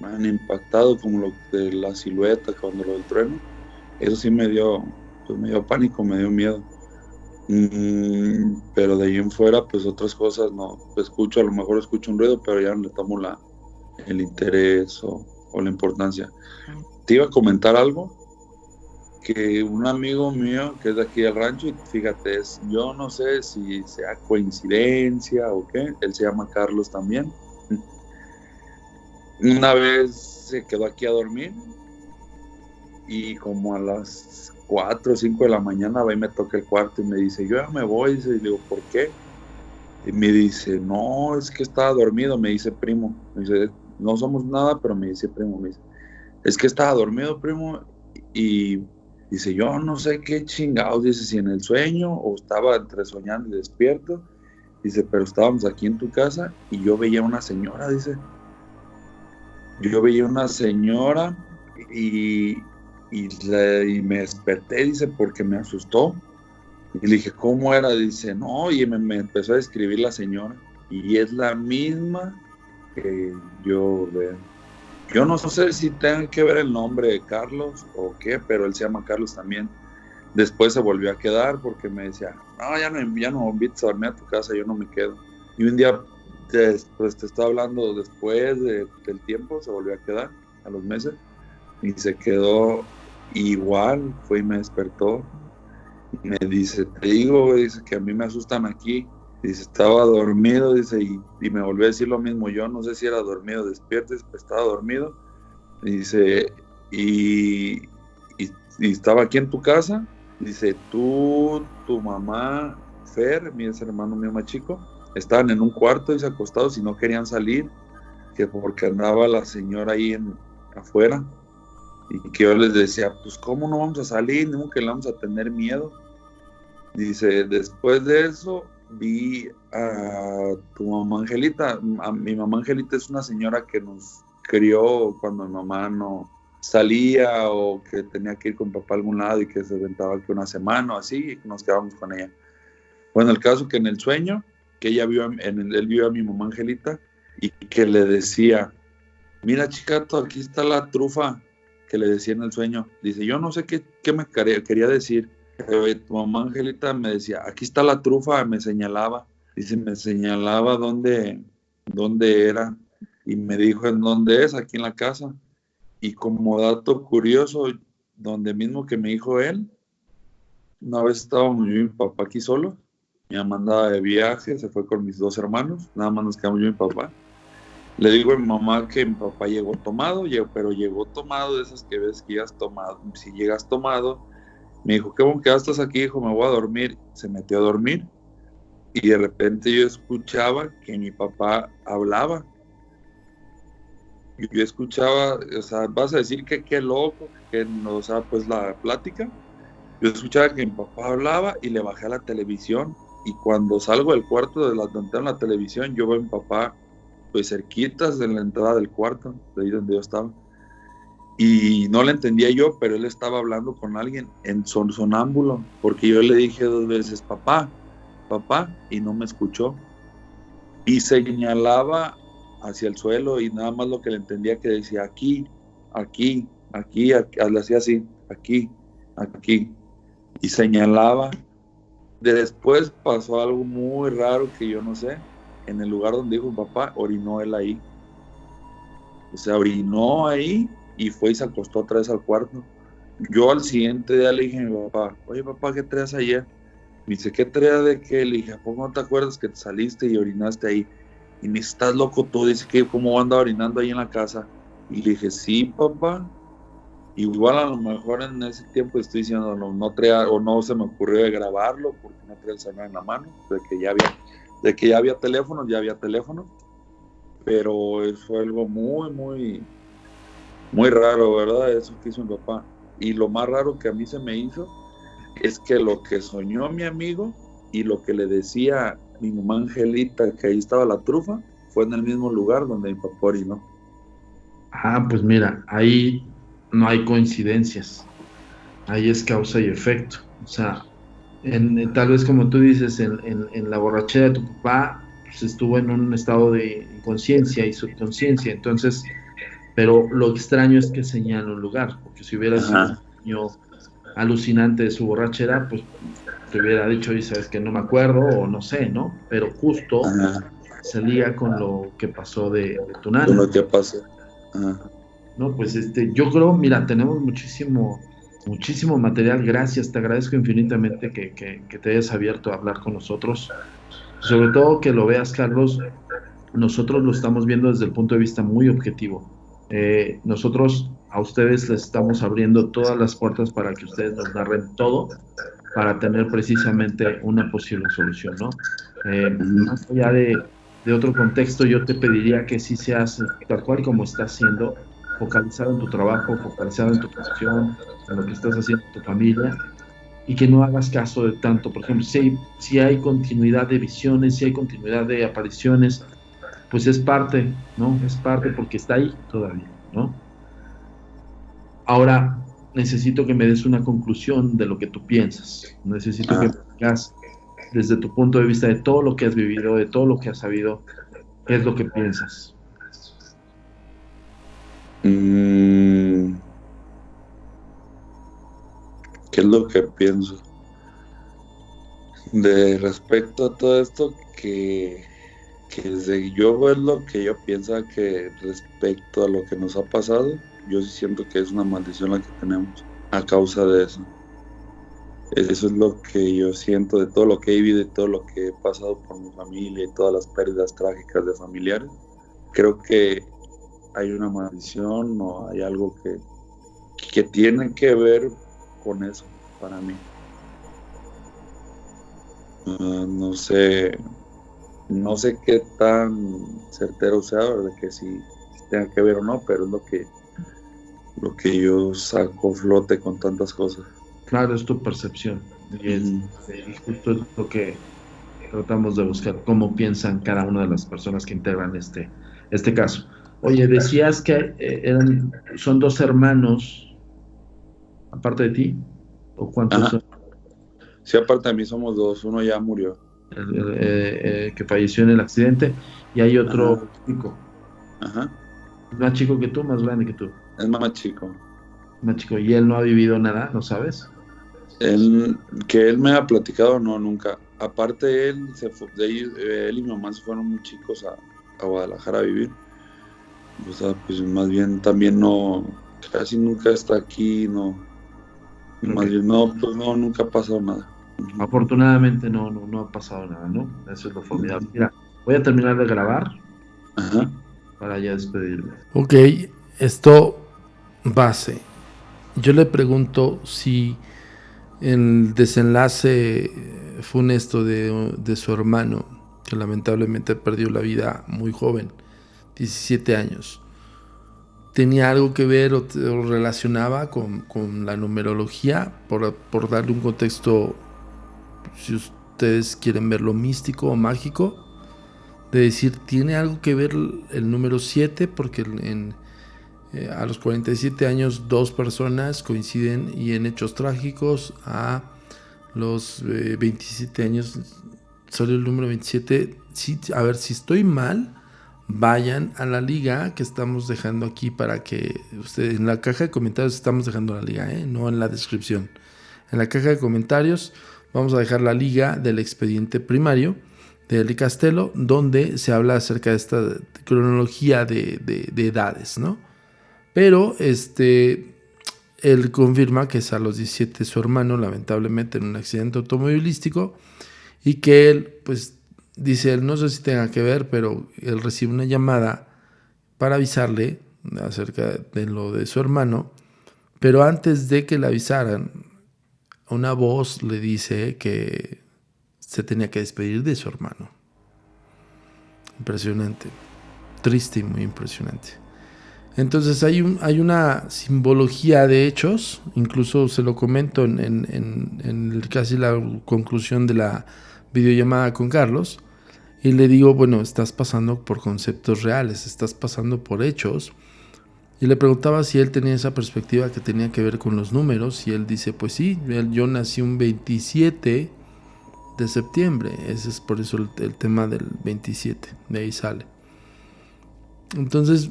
[SPEAKER 1] han impactado, como lo de la silueta, cuando lo del trueno, eso sí pues me dio pánico, me dio miedo. Pero de ahí en fuera, pues otras cosas no, escucho, a lo mejor escucho un ruido, pero ya no le tomo el interés o la importancia. Te iba a comentar algo que un amigo mío que es de aquí del rancho, y fíjate, yo no sé si sea coincidencia o qué, él se llama Carlos también. Una vez se quedó aquí a dormir y como a las 4 o 5 de la mañana va y me toca el cuarto y me dice, yo ya me voy, dice, y le digo, ¿por qué? Y me dice, no, es que estaba dormido, me dice primo, me dice, no somos nada, pero me dice primo, me dice, es que estaba dormido, primo, y dice, yo no sé qué chingados, dice, si en el sueño o estaba entre soñando y despierto, dice, pero estábamos aquí en tu casa y yo veía una señora, dice, yo veía una señora y, y me desperté, dice, porque me asustó. Y le dije, ¿cómo era? Dice, no, y me empezó a describir la señora y es la misma que yo veo. Yo no sé si tenga que ver el nombre de Carlos o qué, pero él se llama Carlos también. Después se volvió a quedar porque me decía, no, ya no invites a dormir a tu casa, yo no me quedo. Y un día, pues te estaba hablando después del tiempo, se volvió a quedar a los meses y se quedó igual, fue y me despertó. Y me dice, te digo, dice que a mí me asustan aquí. Dice, estaba dormido, dice, y me volvió a decir lo mismo. Yo no sé si era dormido, despierto, dice, pues estaba dormido. Y dice, y, y estaba aquí en tu casa. Dice, tú, tu mamá, Fer, mi hermano mío más chico, estaban en un cuarto, dice, acostados y no querían salir, que porque andaba la señora ahí afuera. Y que yo les decía, pues cómo no vamos a salir, no que le vamos a tener miedo. Dice, después de eso vi a tu mamá Angelita. Mi mamá Angelita es una señora que nos crió cuando mi mamá no salía o que tenía que ir con papá a algún lado y que se aventaba que una semana o así y nos quedábamos con ella. Bueno, el caso que en el sueño, que ella vio, él vio a mi mamá Angelita y que le decía, mira chicato, aquí está la trufa, que le decía en el sueño. Dice, yo no sé qué me quería decir. Tu mamá Angelita me decía, aquí está la trufa, me señalaba. Dice, me señalaba dónde era. Y me dijo en dónde es, aquí en la casa. Y como dato curioso, donde mismo que me dijo él, una vez estábamos yo y mi papá aquí solo. Mi mamá andaba de viaje, se fue con mis 2 hermanos, nada más nos quedamos yo y mi papá. Le digo a mi mamá que mi papá llegó tomado, pero llegó tomado de esas que ves que llegas tomado. Si llegas tomado, me dijo, qué bueno que ya estás aquí, hijo, me voy a dormir. Se metió a dormir y de repente yo escuchaba que mi papá hablaba. Yo escuchaba, o sea, vas a decir que qué loco, que no, o sea, pues la plática. Yo escuchaba que mi papá hablaba y le bajé a la televisión y cuando salgo del cuarto de donde en la televisión, yo veo a mi papá pues cerquitas de la entrada del cuarto, de ahí donde yo estaba. Y no le entendía yo, pero él estaba hablando con alguien en sonámbulo, porque yo le dije 2 veces, papá, y no me escuchó. Y señalaba hacia el suelo y nada más lo que le entendía que decía, aquí, le hacía así, aquí. Y señalaba. Después pasó algo muy raro que yo no sé. En el lugar donde dijo papá, orinó él ahí. O sea, orinó ahí y fue y se acostó otra vez al cuarto. Yo al siguiente día le dije a mi papá, oye papá, ¿qué traes ayer? Me dice, ¿qué traes de qué? Le dije, ¿a poco no te acuerdas que te saliste y orinaste ahí? Y me dice, ¿estás loco tú? Dice que cómo anda orinando ahí en la casa. Y le dije, sí papá. Igual a lo mejor en ese tiempo estoy diciendo, no traía, o no se me ocurrió de grabarlo porque no traía el celular en la mano, de que ya había teléfono, pero fue algo muy, muy, muy raro, ¿verdad? Eso que hizo mi papá. Y lo más raro que a mí se me hizo es que lo que soñó mi amigo y lo que le decía mi mamá Angelita, que ahí estaba la trufa, fue en el mismo lugar donde mi papá orinó.
[SPEAKER 6] Ah, pues mira, ahí no hay coincidencias, ahí es causa y efecto. O sea, tal vez como tú dices, en la borrachera de tu papá, pues estuvo en un estado de inconsciencia y subconsciencia, entonces, pero lo extraño es que señala un lugar, porque si hubiera sido un niño alucinante de su borrachera, pues te hubiera dicho, y sabes que no me acuerdo, o no sé, ¿no? Pero justo se liga con lo que pasó de tu
[SPEAKER 1] Con
[SPEAKER 6] nana.
[SPEAKER 1] lo que pasó. Ajá.
[SPEAKER 6] No, pues yo creo, mira, tenemos muchísimo material. Gracias, te agradezco infinitamente que te hayas abierto a hablar con nosotros. Sobre todo que lo veas, Carlos, nosotros lo estamos viendo desde el punto de vista muy objetivo. Nosotros a ustedes les estamos abriendo todas las puertas para que ustedes nos narren todo, para tener precisamente una posible solución, ¿no? Más allá de otro contexto, yo te pediría que sí seas tal cual como estás siendo, focalizado en tu trabajo, focalizado en tu profesión, en lo que estás haciendo en tu familia, y que no hagas caso de tanto. Por ejemplo, si hay continuidad de visiones, si hay continuidad de apariciones, pues es parte, ¿no? Es parte porque está ahí todavía, ¿no? Ahora necesito que me des una conclusión de lo que tú piensas. Necesito que me digas desde tu punto de vista de todo lo que has vivido, de todo lo que has sabido, qué es lo que piensas.
[SPEAKER 1] ¿Qué es lo que pienso? De respecto a todo esto, que desde yo es lo que yo pienso, que respecto a lo que nos ha pasado, yo sí siento que es una maldición la que tenemos a causa de eso. Eso es lo que yo siento de todo lo que he vivido y todo lo que he pasado por mi familia y todas las pérdidas trágicas de familiares. Creo que hay una maldición o hay algo que tiene que ver con eso para mí. No sé qué tan certero sea, ¿verdad? Que si tenga que ver o no, pero es lo que yo saco flote con tantas cosas.
[SPEAKER 6] Claro, es tu percepción. Y justo es lo que tratamos de buscar, cómo piensan cada una de las personas que integran este caso. Oye, decías que son dos hermanos, aparte de ti, ¿o cuántos son?
[SPEAKER 1] Sí, aparte de mí somos dos, uno ya murió.
[SPEAKER 6] Que falleció en el accidente, y hay otro chico.
[SPEAKER 1] Ajá.
[SPEAKER 6] Más chico que tú, más grande que tú.
[SPEAKER 1] Es más chico.
[SPEAKER 6] Más chico, y él no ha vivido nada, ¿no sabes?
[SPEAKER 1] Que él me ha platicado, no, nunca. Aparte él se fue, él y mi mamá se fueron muy chicos a Guadalajara a vivir. O sea, pues más bien también no, casi nunca está aquí, no. Okay. Más bien no, pues no, nunca ha pasado nada.
[SPEAKER 6] Afortunadamente no ha pasado nada, ¿no? Eso es lo formidable. Mira, voy a terminar de grabar.
[SPEAKER 1] Ajá.
[SPEAKER 6] Para ya despedirme.
[SPEAKER 2] Ok, esto base. Yo le pregunto si el desenlace funesto de su hermano, que lamentablemente perdió la vida muy joven, 17 años, tenía algo que ver o relacionaba con la numerología, por darle un contexto, si ustedes quieren verlo místico o mágico, de decir, tiene algo que ver el número 7, porque a los 47 años 2 personas coinciden y en hechos trágicos. A los 27 años salió el número 27. Sí, a ver, si estoy mal, vayan a la liga que estamos dejando aquí para que ustedes, en la caja de comentarios estamos dejando la liga, no en la descripción. En la caja de comentarios vamos a dejar la liga del expediente primario de Eli Castelo, donde se habla acerca de esta cronología de edades, ¿no? Pero él confirma que es a los 17 su hermano, lamentablemente en un accidente automovilístico, y que él, pues, dice él, no sé si tenga que ver, pero él recibe una llamada para avisarle acerca de lo de su hermano, Pero antes de que le avisaran, una voz le dice que se tenía que despedir de su hermano. Impresionante, triste y muy impresionante. Entonces hay una simbología de hechos, incluso se lo comento en casi la conclusión de la videollamada con Carlos, y le digo, bueno, estás pasando por conceptos reales, estás pasando por hechos, y le preguntaba si él tenía esa perspectiva que tenía que ver con los números, y él dice, pues sí, yo nací un 27 de septiembre, ese es por eso el tema del 27, de ahí sale. Entonces,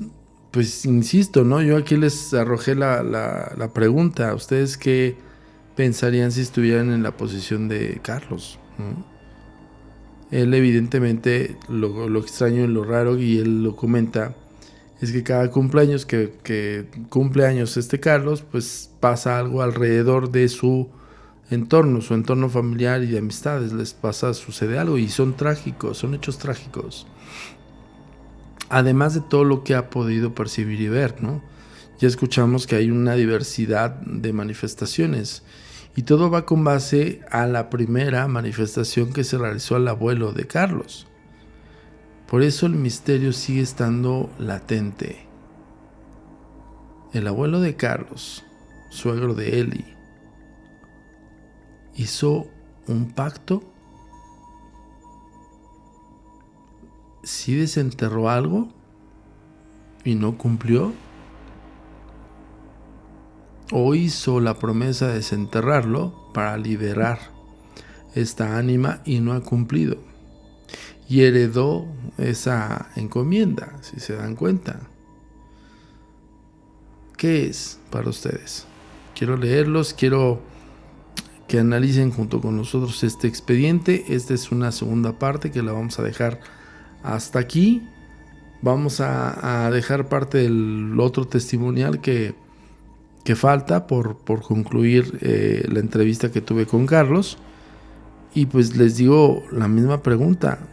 [SPEAKER 2] pues insisto, ¿no? Yo aquí les arrojé la pregunta. ¿Ustedes qué pensarían si estuvieran en la posición de Carlos? ¿No? Él evidentemente, lo extraño y lo raro, y él lo comenta, es que cada cumpleaños que cumple años Carlos, pues pasa algo alrededor de su entorno familiar y de amistades. Sucede algo y son trágicos, son hechos trágicos. Además de todo lo que ha podido percibir y ver, ¿no? Ya escuchamos que hay una diversidad de manifestaciones y todo va con base a la primera manifestación que se realizó al abuelo de Carlos. Por eso el misterio sigue estando latente. El abuelo de Carlos, suegro de Eli, hizo un pacto. ¿Sí desenterró algo y no cumplió? ¿O hizo la promesa de desenterrarlo para liberar esta ánima y no ha cumplido? Y heredó esa encomienda, si se dan cuenta. ¿Qué es para ustedes? Quiero leerlos, quiero que analicen junto con nosotros este expediente. Esta es una segunda parte que la vamos a dejar hasta aquí. Vamos a dejar parte del otro testimonial que falta por concluir la entrevista que tuve con Carlos. Y pues les digo la misma pregunta.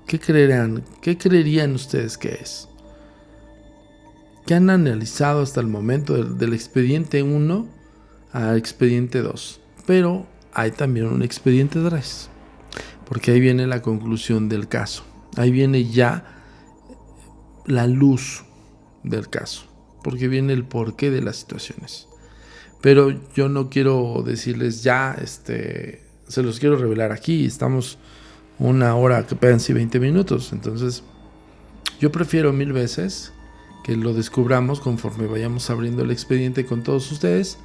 [SPEAKER 2] ¿Qué creerían ustedes que es? ¿Qué han analizado hasta el momento del expediente 1 al expediente 2? Pero hay también un expediente 3. Porque ahí viene la conclusión del caso. Ahí viene ya la luz del caso. Porque viene el porqué de las situaciones. Pero yo no quiero decirles ya, se los quiero revelar aquí. Estamos una hora, que pegan 20 minutos. Entonces, yo prefiero 1000 veces que lo descubramos conforme vayamos abriendo el expediente con todos ustedes.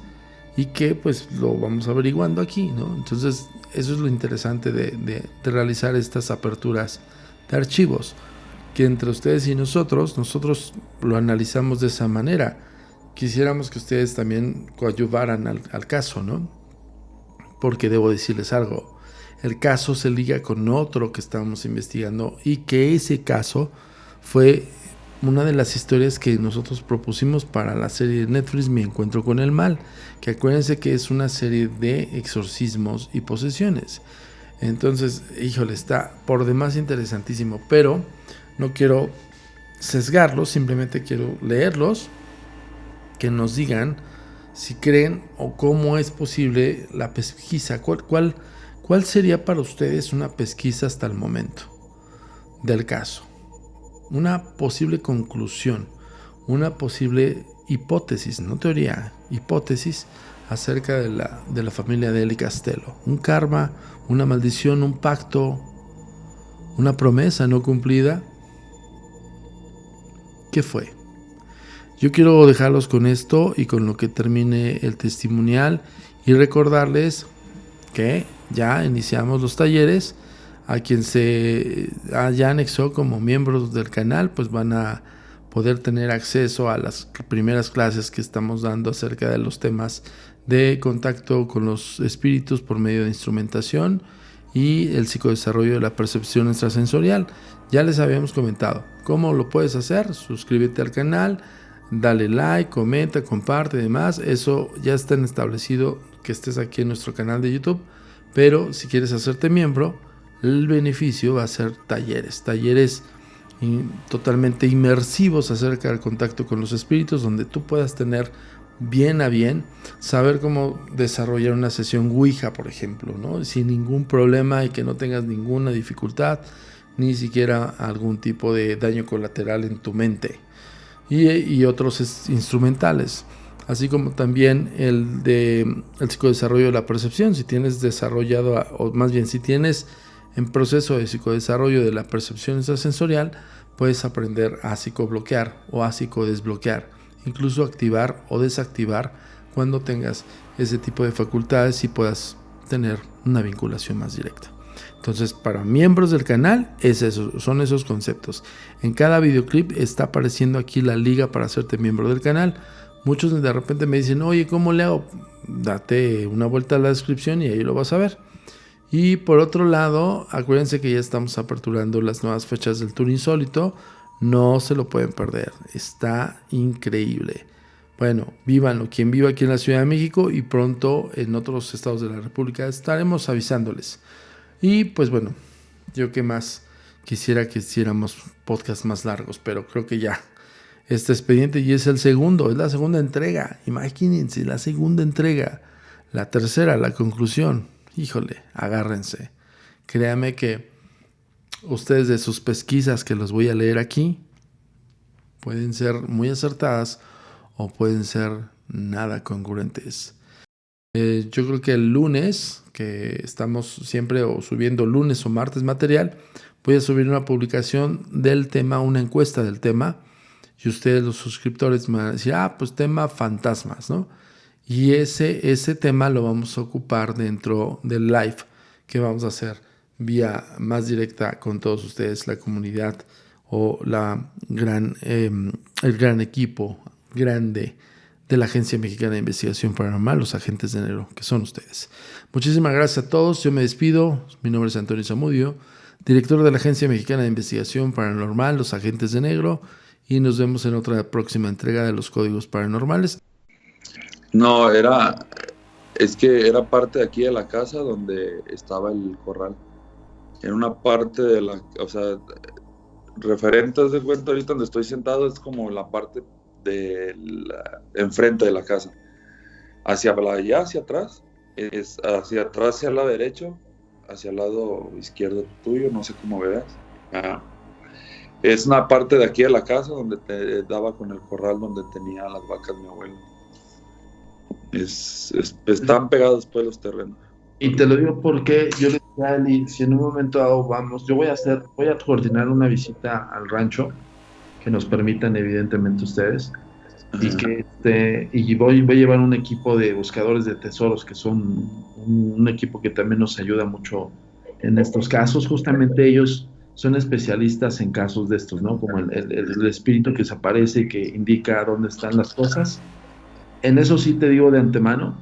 [SPEAKER 2] Y que pues lo vamos averiguando aquí, ¿no? Entonces eso es lo interesante de realizar estas aperturas de archivos, que entre ustedes y nosotros lo analizamos de esa manera. Quisiéramos que ustedes también coadyuvaran al caso, ¿no? Porque debo decirles algo, el caso se liga con otro que estábamos investigando y que ese caso fue una de las historias que nosotros propusimos para la serie de Netflix Mi Encuentro con el Mal, que acuérdense que es una serie de exorcismos y posesiones. Entonces, híjole, está por demás interesantísimo, pero no quiero sesgarlos, simplemente quiero leerlos, que nos digan si creen o cómo es posible la pesquisa. ¿Cuál sería para ustedes una pesquisa hasta el momento del caso? Una posible conclusión, una posible hipótesis, no teoría, hipótesis acerca de la familia de Eli Castello. Un karma, una maldición, un pacto, una promesa no cumplida. ¿Qué fue? Yo quiero dejarlos con esto y con lo que termine el testimonial y recordarles que ya iniciamos los talleres. A quien se ya anexó como miembros del canal, pues van a poder tener acceso a las primeras clases que estamos dando acerca de los temas de contacto con los espíritus por medio de instrumentación y el psicodesarrollo de la percepción extrasensorial. Ya les habíamos comentado cómo lo puedes hacer. Suscríbete al canal, dale like, comenta, comparte y demás. Eso ya está establecido que estés aquí en nuestro canal de YouTube, pero si quieres hacerte miembro, el beneficio va a ser talleres totalmente inmersivos acerca del contacto con los espíritus, donde tú puedas tener bien a bien saber cómo desarrollar una sesión Ouija, por ejemplo, ¿no? Sin ningún problema y que no tengas ninguna dificultad, ni siquiera algún tipo de daño colateral en tu mente, y otros instrumentales, así como también el psicodesarrollo de la percepción. Si tienes desarrollado, o más bien si tienes en proceso de psicodesarrollo de la percepción extrasensorial, puedes aprender a psicobloquear o a psicodesbloquear, incluso activar o desactivar cuando tengas ese tipo de facultades y puedas tener una vinculación más directa. Entonces, para miembros del canal son esos conceptos. En cada videoclip está apareciendo aquí la liga para hacerte miembro del canal. Muchos de repente me dicen, oye, ¿cómo le hago? Date una vuelta a la descripción y ahí lo vas a ver. Y por otro lado, acuérdense que ya estamos aperturando las nuevas fechas del Tour Insólito. No se lo pueden perder. Está increíble. Bueno, vívanlo. Quien viva aquí en la Ciudad de México y pronto en otros estados de la República estaremos avisándoles. Y pues bueno, yo que más quisiera que hiciéramos podcasts más largos, pero creo que ya este expediente y es la segunda entrega. Imagínense, la segunda entrega. La tercera, la conclusión. Híjole, agárrense. Créanme que ustedes, de sus pesquisas que los voy a leer aquí, pueden ser muy acertadas o pueden ser nada congruentes. Yo creo que el lunes, que estamos siempre o subiendo lunes o martes material, voy a subir una publicación del tema, una encuesta del tema, y ustedes, los suscriptores, me van a decir, pues tema fantasmas, ¿no? Y ese tema lo vamos a ocupar dentro del live que vamos a hacer vía más directa con todos ustedes, la comunidad o el gran equipo grande de la Agencia Mexicana de Investigación Paranormal, los agentes de negro, que son ustedes. Muchísimas gracias a todos. Yo me despido. Mi nombre es Antonio Zamudio, director de la Agencia Mexicana de Investigación Paranormal, los agentes de negro, y nos vemos en otra próxima entrega de los Códigos Paranormales.
[SPEAKER 1] No, era parte de aquí de la casa donde estaba el corral. En una parte de referentes de cuenta ahorita donde estoy sentado, es como la parte enfrente de la casa. Hacia allá, hacia atrás, hacia el lado derecho, hacia el lado izquierdo tuyo, no sé cómo veas. Es una parte de aquí de la casa donde te daba con el corral donde tenía las vacas mi abuelo. Están pegados pues los terrenos.
[SPEAKER 6] Y te lo digo porque yo le dije a Eli, si en un momento dado yo voy a coordinar una visita al rancho que nos permitan evidentemente ustedes. Ajá. Y voy a llevar un equipo de buscadores de tesoros, que son un equipo que también nos ayuda mucho en estos casos. Justamente ellos son especialistas en casos de estos, ¿no? Como el espíritu que se aparece y que indica dónde están las cosas. En eso sí te digo de antemano,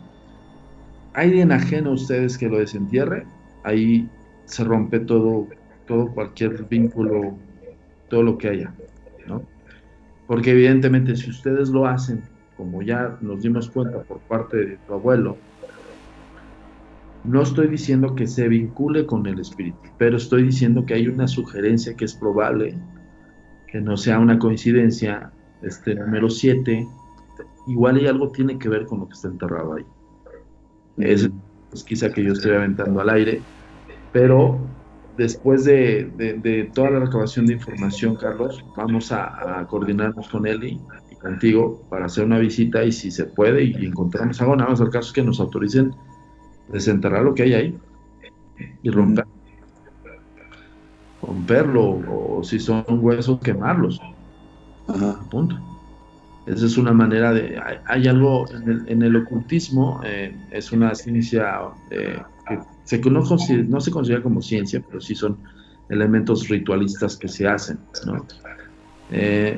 [SPEAKER 6] alguien ajeno a ustedes que lo desentierre, ahí se rompe todo cualquier vínculo, todo lo que haya, ¿no? Porque evidentemente si ustedes lo hacen, como ya nos dimos cuenta por parte de tu abuelo, no estoy diciendo que se vincule con el espíritu, pero estoy diciendo que hay una sugerencia que es probable, que no sea una coincidencia, número 7, igual hay algo tiene que ver con lo que está enterrado ahí. Es quizá que yo estoy aventando al aire, pero después de toda la recabación de información, Carlos, vamos a coordinarnos con él y contigo para hacer una visita, y si se puede y encontramos algo, nada más el caso es que nos autoricen desenterrar lo que hay ahí y romperlo, o si son huesos, quemarlos.
[SPEAKER 1] Ajá.
[SPEAKER 6] Punto. Esa es una manera de... Hay algo en el ocultismo, es una ciencia que no se considera como ciencia, pero sí son elementos ritualistas que se hacen, ¿no?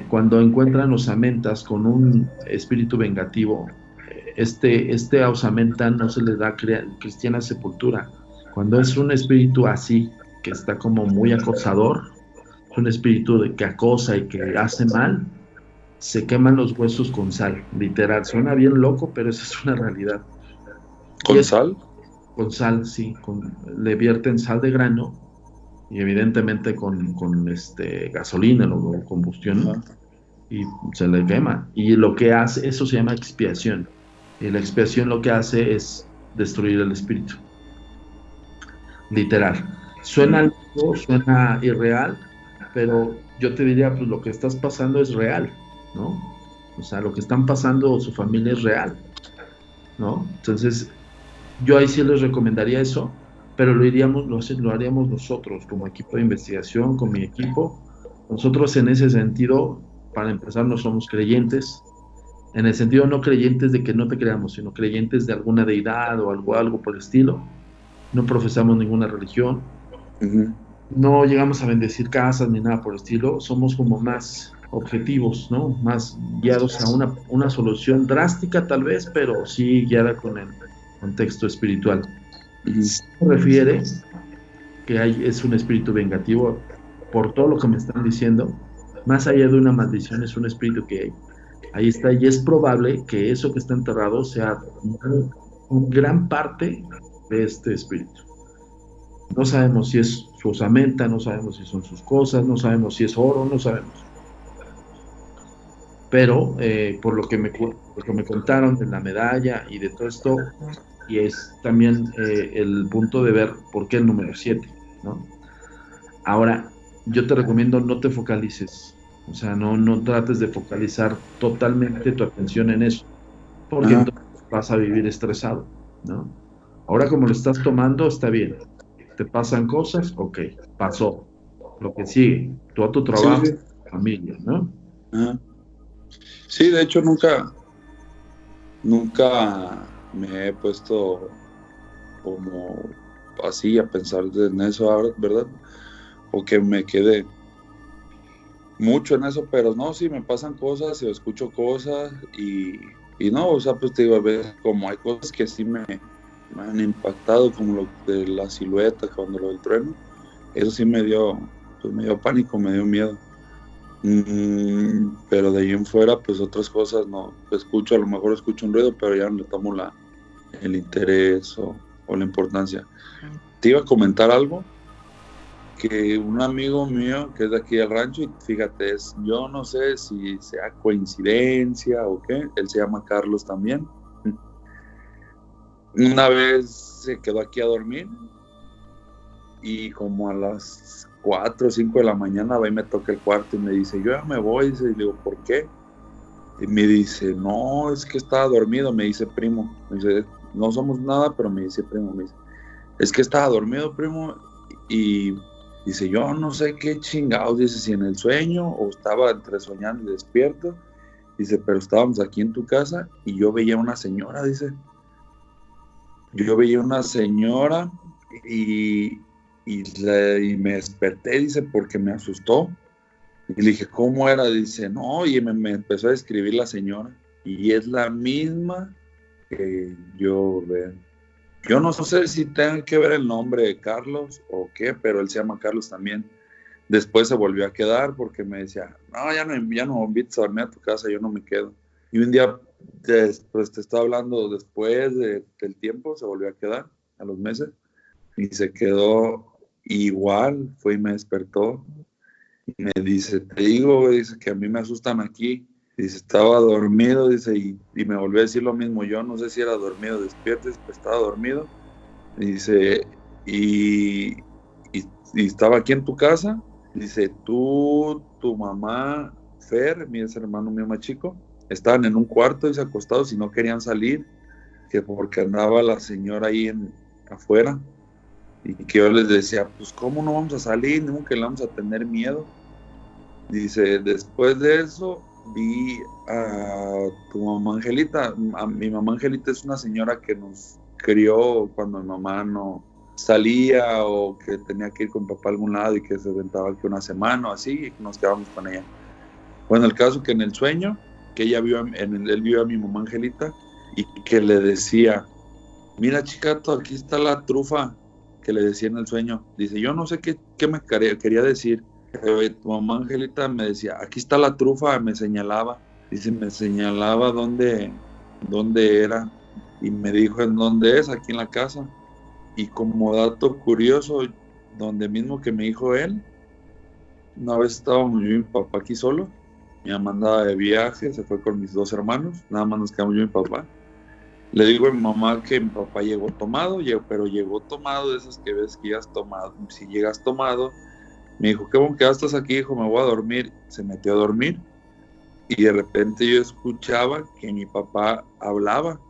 [SPEAKER 6] Cuando encuentran osamentas con un espíritu vengativo, este osamenta no se le da cristiana sepultura. Cuando es un espíritu así, que está como muy acosador, es un espíritu que acosa y que hace mal, se queman los huesos con sal, literal. Suena bien loco, pero esa es una realidad.
[SPEAKER 1] ¿Con sal?
[SPEAKER 6] Con sal, sí. Le vierten sal de grano y evidentemente con gasolina o combustión,
[SPEAKER 1] Ajá.
[SPEAKER 6] y se le quema. Y lo que hace, eso se llama expiación. Y la expiación lo que hace es destruir el espíritu. Literal. Suena loco, suena irreal, pero yo te diría, pues lo que estás pasando es real, ¿no? O sea, lo que están pasando su familia es real, ¿no? Entonces, yo ahí sí les recomendaría eso, pero lo haríamos nosotros como equipo de investigación, con mi equipo. Nosotros en ese sentido, para empezar, no somos creyentes, en el sentido no creyentes de que no te creamos, sino creyentes de alguna deidad o algo por el estilo. No profesamos ninguna religión,
[SPEAKER 1] Ujú.
[SPEAKER 6] no llegamos a bendecir casas ni nada por el estilo, somos como más objetivos, ¿no? Más guiados a una solución drástica tal vez, pero sí guiada con el contexto espiritual.
[SPEAKER 1] Ujú.
[SPEAKER 6] Se refiere que es un espíritu vengativo por todo lo que me están diciendo, más allá de una maldición, es un espíritu que ahí está, y es probable que eso que está enterrado sea gran parte de este espíritu. No sabemos si es su osamenta, no sabemos si son sus cosas, no sabemos si es oro, no sabemos. Pero por lo que me contaron de la medalla y de todo esto, y es también el punto de ver por qué el número 7, ¿no? Ahora, yo te recomiendo no te focalices, o sea, no trates de focalizar totalmente tu atención en eso, porque
[SPEAKER 1] Ajá.
[SPEAKER 6] entonces vas a vivir estresado, ¿no? Ahora como lo estás tomando, está bien. Te pasan cosas, ok, pasó. Lo que sigue, tú a tu
[SPEAKER 1] Sí,
[SPEAKER 6] trabajo,
[SPEAKER 1] sí.
[SPEAKER 6] familia, ¿no?
[SPEAKER 1] Ajá. Sí, de hecho nunca me he puesto como así a pensar en eso ahora, ¿verdad? O que me quede mucho en eso, pero no, sí me pasan cosas y escucho cosas y no, o sea, pues te digo, a veces como hay cosas que sí me han impactado, como lo de la silueta, cuando lo del trueno, eso sí pues me dio pánico, me dio miedo. Pero de ahí en fuera, pues otras cosas no, a lo mejor escucho un ruido, pero ya no le tomo el interés o la importancia. Te iba a comentar algo, que un amigo mío que es de aquí del rancho, y fíjate, yo no sé si sea coincidencia o qué, él se llama Carlos también. Una vez se quedó aquí a dormir y como a las 4 o 5 de la mañana va y me toca el cuarto y me dice, yo ya me voy, y le digo, ¿por qué? Y me dice, no, es que estaba dormido, me dice primo, me dice, no somos nada, pero me dice primo, me dice, es que estaba dormido, primo, y dice, yo no sé qué chingados, dice, si en el sueño o estaba entre soñando y despierto, dice, pero estábamos aquí en tu casa y yo veía una señora, dice, yo veía una señora y me desperté, dice, porque me asustó. Y le dije, ¿cómo era? Dice, no, y me empezó a describir la señora. Y es la misma que yo veo. Yo no sé si tenga que ver el nombre de Carlos o qué, pero él se llama Carlos también. Después se volvió a quedar porque me decía, no, ya no me invites a dormir a tu casa, yo no me quedo. Y un día, pues te estaba hablando después del tiempo, se volvió a quedar a los meses y se quedó igual, fue y me despertó y me dice, te digo, dice que a mí me asustan aquí. Dice, estaba dormido, dice, y me volvió a decir lo mismo. Yo no sé si era dormido o despierto, dice, pues estaba dormido. Dice, y estaba aquí en tu casa. Dice, tú, tu mamá, Fer, mi hermano mío más chico, estaban en un cuarto, dice, acostados y no querían salir, que porque andaba la señora ahí afuera. Y que yo les decía, pues, ¿cómo no vamos a salir? Nunca le vamos a tener miedo. Dice, después de eso vi a tu mamá Angelita. Mi mamá Angelita es una señora que nos crió cuando mi mamá no salía o que tenía que ir con papá a algún lado y que se sentaba aquí una semana o así y nos quedábamos con ella. Bueno, el caso que en el sueño, que ella él vio a mi mamá Angelita y que le decía, mira chicato, aquí está la trufa, que le decía en el sueño. Dice, yo no sé qué me quería decir. Tu mamá Angelita me decía, aquí está la trufa, me señalaba. Dice, me señalaba dónde era y me dijo en dónde es, aquí en la casa. Y como dato curioso, donde mismo que me dijo él. Una vez estábamos yo y mi papá aquí solo. Mi mamá andaba de viaje, se fue con mis 2 hermanos. Nada más nos quedamos yo y mi papá. Le digo a mi mamá que mi papá llegó tomado, pero llegó tomado de esas que ves que ya has tomado. Si llegas tomado, me dijo, qué bueno que ya estás aquí, hijo, me voy a dormir. Se metió a dormir y de repente yo escuchaba que mi papá hablaba.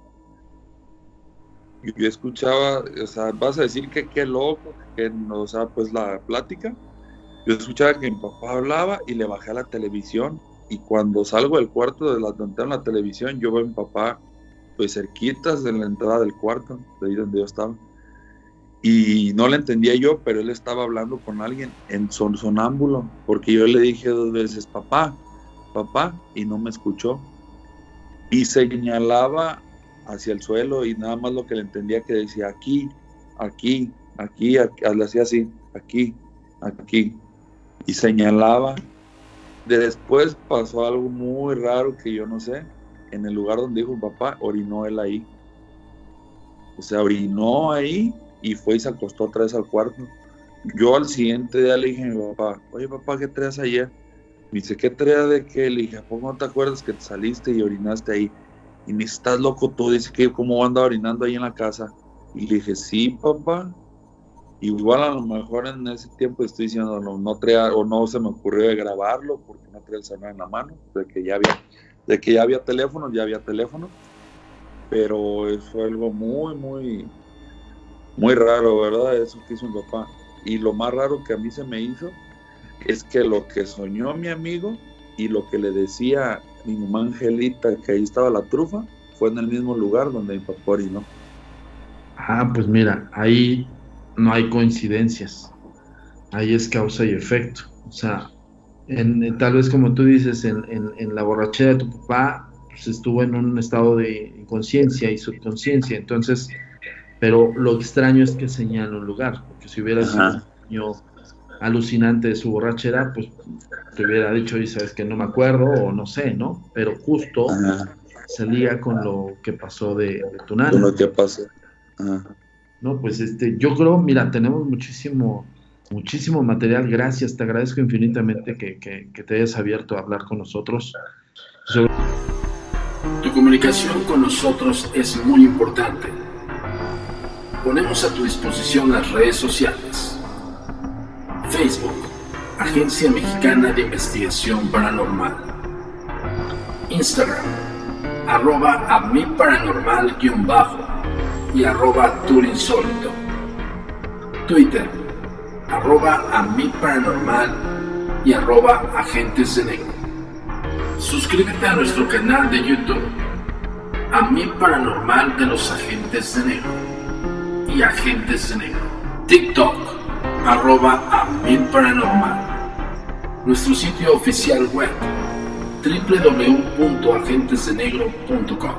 [SPEAKER 1] Yo escuchaba, o sea, vas a decir que qué loco, que no, o sea, pues la plática. Yo escuchaba que mi papá hablaba y le bajé a la televisión. Y cuando salgo del cuarto de la ventana en la televisión, yo veo a mi papá pues cerquitas de la entrada del cuarto, de ahí donde yo estaba. Y no le entendía yo, pero él estaba hablando con alguien en sonámbulo, porque yo le dije 2 veces, papá, papá, y no me escuchó. Y señalaba hacia el suelo y nada más lo que le entendía que decía aquí, aquí, aquí, le hacía así, aquí, aquí. Y señalaba. Después pasó algo muy raro que yo no sé. En el lugar donde dijo mi papá, orinó él ahí. O sea, orinó ahí y fue y se acostó otra vez al cuarto. Yo al siguiente día le dije a mi papá, oye papá, ¿qué traes ayer? Me dice, ¿qué traes de qué? Le dije, ¿a poco no te acuerdas que te saliste y orinaste ahí? Y me dice, ¿estás loco tú? Dice que cómo anda orinando ahí en la casa. Y le dije, sí papá. Igual a lo mejor en ese tiempo estoy diciendo, no traía, o no se me ocurrió de grabarlo porque no traía el celular en la mano, de que ya había teléfono, pero fue algo muy, muy, muy raro, ¿verdad? Eso que hizo mi papá. Y lo más raro que a mí se me hizo es que lo que soñó mi amigo y lo que le decía mi mamá Angelita, que ahí estaba la trufa, fue en el mismo lugar donde mi papá orinó.
[SPEAKER 6] Ah, pues mira, ahí no hay coincidencias, ahí es causa y efecto. O sea, tal vez como tú dices, en la borrachera de tu papá, pues estuvo en un estado de inconsciencia y subconsciencia, entonces, pero lo extraño es que señala un lugar, porque si hubiera sido un sueño alucinante de su borrachera, pues te hubiera dicho, y sabes que no me acuerdo, o no sé, ¿no? Pero justo se liga con lo que pasó de tu nana.
[SPEAKER 1] Con lo que pasó.
[SPEAKER 6] No, pues yo creo, mira, tenemos muchísimo material. Gracias, te agradezco infinitamente que te hayas abierto a hablar con nosotros.
[SPEAKER 2] Tu comunicación con nosotros es muy importante. Ponemos a tu disposición las redes sociales. Facebook, Agencia Mexicana de Investigación Paranormal. Instagram, @amiparanormal_ y @turinsólito. Twitter, @amiparanormal y @agentes de negro. Suscríbete a nuestro canal de YouTube, A Mí Paranormal de los Agentes de Negro y Agentes de Negro. TikTok, @amiparanormal. Nuestro sitio oficial web, www.agentesdenegro.com.